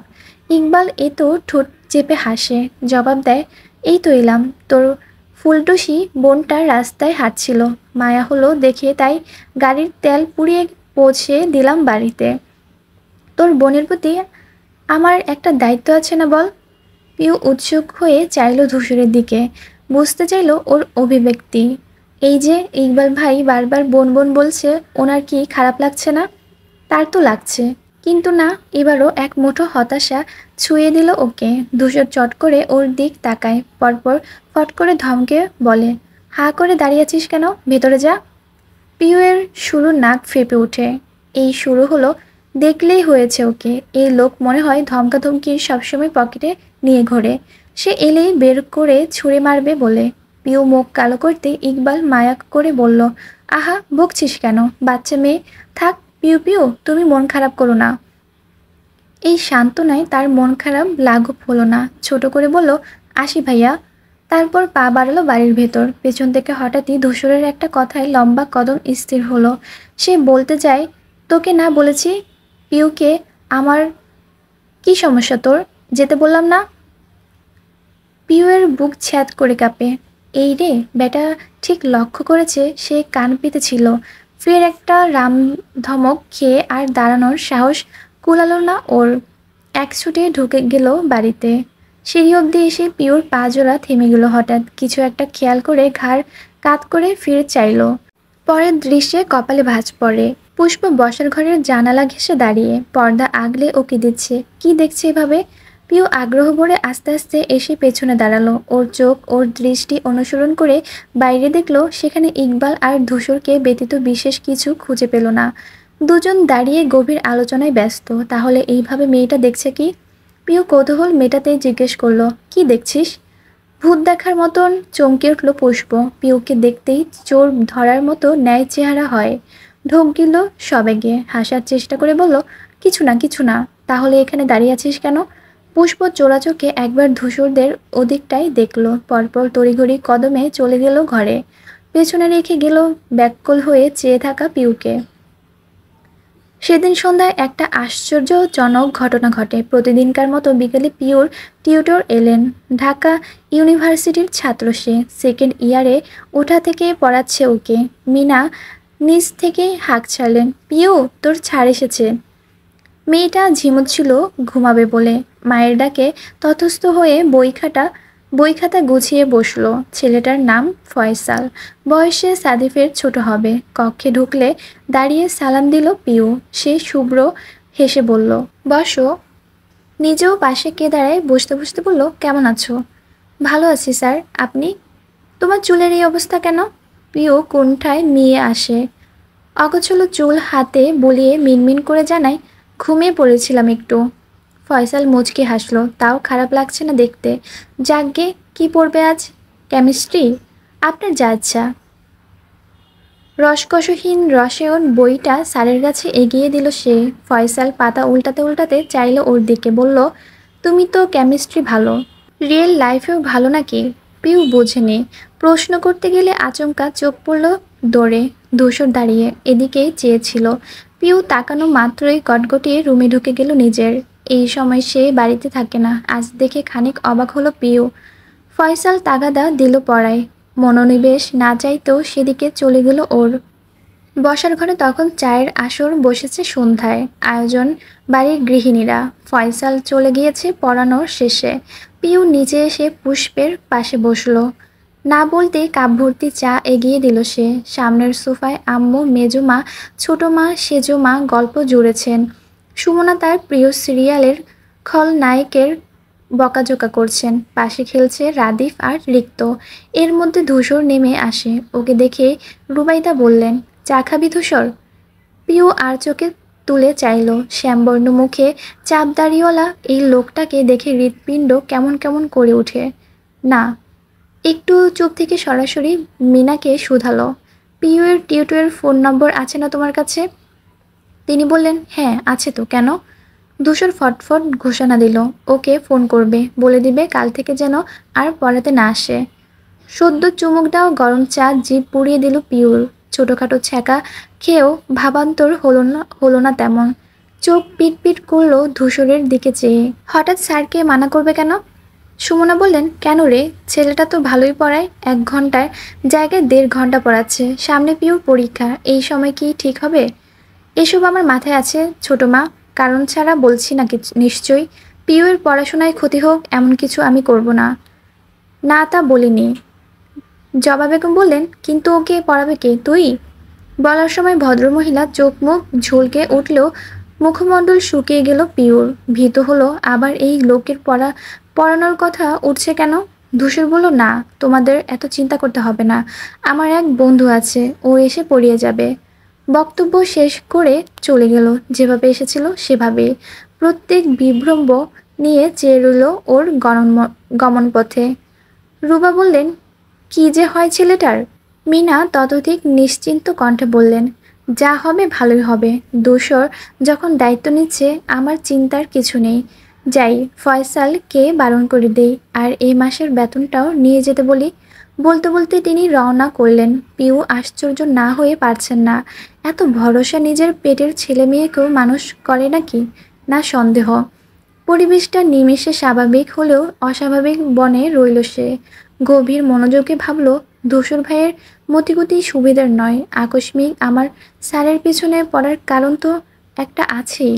Speaker 1: ইকবাল এ তো ঠোঁট চেপে হাসে, জবাব দেয়, এই তো এলাম। তোর ফুলটুসি বোনটা রাস্তায় হাঁটছিল, মায়া হলো দেখে, তাই গাড়ির তেল পুড়িয়ে পৌঁছে দিলাম বাড়িতে। তোর বোনের প্রতি আমার একটা দায়িত্ব আছে না বল? পিউ উৎসুক হয়ে চাইল ধূসরের দিকে, বুঝতে চাইল ওর অভিব্যক্তি। এই যে ইকবাল ভাই বারবার বোন বোন বলছে, ওনার কি খারাপ লাগছে না? তার তো লাগছে, কিন্তু না। এবারও এক মুঠো হতাশা ছুঁয়ে দিল ওকে। ধূসর চট করে ওর দিক তাকায়, পরপর ফট করে ধমকে বলে, হা করে দাঁড়িয়ে আছিস কেন? ভেতরে যা। পিউয়ের শুরু নাক ফেঁপে ওঠে। এই শুরু হলো, দেখলেই হয়েছে ওকে। এই লোক মনে হয় ধমকাধমকি সবসময় পকেটে নিয়ে ঘোরে, সে এলেই বের করে ছুঁড়ে মারবে বলে। পিউ মুখ কালো করতে ইকবাল মায়া করে বলল, আহা, বকছিস কেন? বাচ্চা মেয়ে, থাক। পিউ পিউ, তুমি মন খারাপ করো না। এই সান্ত্বনায় তার মন খারাপ লাঘব হলো না। ছোট করে বলল, আসি ভাইয়া। তারপর পা বাড়ালো বাড়ির ভেতর। পেছন থেকে হঠাৎই ধূসরের একটা কথায় লম্বা কদম স্থির হলো। সে বলতে চায়, তোকে না বলেছি পিউকে আমার? কি সমস্যা তোর? যেতে বললাম না? পিউয়ের বুক ছ্যাদ করে কাঁপে। এই রে বেটা, ঠিক লক্ষ্য করেছে সে কান পেতেছিল। ফের একটা রাম ধমক খেয়ে আর দাঁড়ানোর সাহস কুলালো না ওর। এক ছুটে ঢুকে গেল বাড়িতে। সিঁড়ি অবধি এসে পিউর পা জোড়া থেমে গেল হঠাৎ। কিছু একটা খেয়াল করে ঘাড় কাত করে ফিরে চাইল। পরের দৃশ্যে কপালে ভাঁজ পড়ে। পুষ্প বসার ঘরের জানালা ঘেঁষে দাঁড়িয়ে, পর্দা আগলে ওকে দিচ্ছে। কি দেখছে এভাবে? পিউ আগ্রহ ভরে আস্তে আস্তে এসে পেছনে দাঁড়ালো। ওর চোখ ওর দৃষ্টি অনুসরণ করে বাইরে দেখলো, সেখানে ইকবাল আর ধূসরকে ব্যতীত বিশেষ কিছু খুঁজে পেল না। দুজন দাঁড়িয়ে গভীর আলোচনায় ব্যস্ত। তাহলে এইভাবে মেয়েটা দেখছে কি? পিউ কৌতূহল মেটাতে জিজ্ঞেস করলো, কি দেখছিস? ভূত দেখার মতন চমকে উঠল পুষ্প। পিউকে দেখতেই চোর ধরার মতো ন্যায় চেহারা হয়। ঢোক গেল সবেগে, হাসার চেষ্টা করে বলল, কিছু না, কিছু না। তাহলে এখানে দাঁড়িয়ে আছিস কেন? পুষ্প চোরাচোখে একবার ধূসরদের ওদিকটাই দেখল, পরপর তড়িঘড়ি কদমে চলে গেল ঘরে। পেছনে রেখে গেল ব্যাকুল হয়ে চেয়ে থাকা পিউকে। সেদিন সন্ধ্যায় একটা আশ্চর্যজনক ঘটনা ঘটে। প্রতিদিনকার মতো বিকেলে পিউর টিউটর এলেন। ঢাকা ইউনিভার্সিটির ছাত্র সে, সেকেন্ড ইয়ারে ওঠা থেকে পড়াচ্ছে ওকে। মিনা নিজ থেকে হাঁক ছাড়লেন, পিউ তোর ছাড় এসেছে। মেয়েটা ঝিমুচ্ছিল ঘুমাবে বলে মায়ের ডাকে ততস্থ হয়ে বই খাতা গুছিয়ে বসল। ছেলেটার নাম ফয়সাল, বয়সে সাদিফের ছোট হবে। কক্ষে ঢুকলে দাঁড়িয়ে সালাম দিল পিউ। সে শুভ্র হেসে বলল, বসো। নিজেও পাশে কে দাঁড়ায় বসতে বসতে বলল, কেমন আছো? ভালো আছি স্যার, আপনি? তোমার চুলের এই অবস্থা কেন? পিউ কোণঠায় নিয়ে আসে। অগোছালো চুল হাতে বলিয়ে মিনমিন করে জানায়, ঘুমিয়ে পড়েছিলাম একটু। ফয়সাল মুচকি হাসলো, তাও খারাপ লাগছে না দেখতে। যাকগে, কি পড়বে আজ? কেমিস্ট্রি? আপনার যা ইচ্ছা। রসকসহীন রসায়ন বইটা স্যারের কাছে এগিয়ে দিল সে। ফয়সাল পাতা উল্টাতে উল্টাতে চাইল ওর দিকে, বলল, তুমি তো কেমিস্ট্রি ভালো, রিয়েল লাইফেও ভালো নাকি? পিউ বোঝেনি। প্রশ্ন করতে গেলে আচমকা চোখ পড়ল দৌড়ে। ধূসর দাঁড়িয়ে এদিকেই চেয়েছিল। পিউ তাকানো মাত্রই গটগটিয়ে রুমে ঢুকে গেল নিজের। এই সময় সে বাড়িতে থাকে না, আজ দেখে খানিক অবাক হলো পিউ। ফয়সাল তাগাদা দিল পড়ায়। মনোনিবেশ না চাইতেও সেদিকে চলে গেল ওর। বসার ঘরে তখন চায়ের আসর বসেছে সন্ধ্যায়। আয়োজন বাড়ির গৃহিণীরা। ফয়সাল চলে গিয়েছে পড়ানোর শেষে। পিউ নিচে এসে পুষ্পের পাশে বসল। না বলতেই কাপ ভর্তি চা এগিয়ে দিল সে। সামনের সোফায় আম্মু, মেজো মা, ছোটো মা, সেজো মা গল্প জুড়েছেন। সুমনা তার প্রিয় সিরিয়ালের খলনায়কের বকাঝোকা করছেন। পাশে খেলছে রাদিফ আর রিক্ত। এর মধ্যে ধূসর নেমে আসে। ওকে দেখে রুবাইদা বললেন, চা খাবি ধূসর? পিউ আর চোখে তুলে চাইল। শ্যামবর্ণ মুখে চাপদাড়িওয়ালা এই লোকটাকে দেখে হৃৎপিণ্ড কেমন কেমন করে ওঠে। না। একটু চুপ থেকে সরাসরি মিনাকে শুধালো, পিউয়ের টিউটরের ফোন নম্বর আছে না তোমার কাছে? তিনি বললেন, হ্যাঁ আছে তো, কেন? ধূসর ফটফট ঘোষণা দিল, ওকে ফোন করবে, বলে দিবে কাল থেকে যেন আর পড়াতে না আসে। সদ্য চুমুক দেওয়া গরম চা জিভ পুড়িয়ে দিল পিউর। ছোটোখাটো ছ্যাঁকা খেয়েও ভাবান্তর হলো না তেমন। চোখ পিট করলো ধূসরের দিকে চেয়ে। হঠাৎ স্যারকে মানা করবে কেন? সুমনা বললেন, কেন রে, ছেলেটা তো ভালোই পড়ায়, 1 ঘন্টার জায়গায় 1.5 ঘন্টা পড়াচ্ছে। সামনে পিউর পরীক্ষা, এই সময় কি ঠিক হবে? এসব আমার মাথায় আছে ছোটো মা, কারণ ছাড়া বলছি না নিশ্চয়ই। পিউয়ের পড়াশোনায় ক্ষতি হোক এমন কিছু আমি করব না। না তা বলিনি। জবা বেগম বললেন, কিন্তু ওকে পড়াবে কে, তুই? বলার সময় ভদ্রমহিলা চোখ মুখ ঝুলকে উঠলেও মুখমণ্ডল শুকিয়ে গেল পিউর। ভীত হলো আবার এই লোকের পড়ানোর কথা উঠছে কেন। ধূসর বলল, না, তোমাদের এত চিন্তা করতে হবে না, আমার এক বন্ধু আছে, ও এসে পড়িয়ে যাবে। বক্তব্য শেষ করে চলে গেল। যেভাবে এসেছিল সেভাবেই, প্রত্যেক বিভ্রম্ব নিয়ে চেয়ে রইল ওর গমনপথে। রুবা বললেন, কি যে হয় ছেলেটার? মিনা ততোধিক নিশ্চিন্ত কণ্ঠে বললেন, যা হবে ভালোই হবে। ধূসর যখন দায়িত্ব নিচ্ছে আমার চিন্তার কিছু নেই। যাই, ফয়সালকে বারণ করে দেই, আর এই মাসের বেতনটাও নিয়ে যেতে বলি। বলতে বলতে তিনি রওনা করলেন। পিউ আশ্চর্য না হয়ে পারছেন না। এত ভরসা নিজের পেটের ছেলে মেয়েকেও মানুষ করে নাকি? না সন্দেহ। পরিবেশটা নিমেষে স্বাভাবিক হলেও অস্বাভাবিক বনে রইল সে। গভীর মনোযোগে ভাবল, ধূসর ভাইয়ের মতিগতি সুবিধার নয়। আকস্মিক আমার স্যারের পিছনে পড়ার কারণ তো একটা আছেই।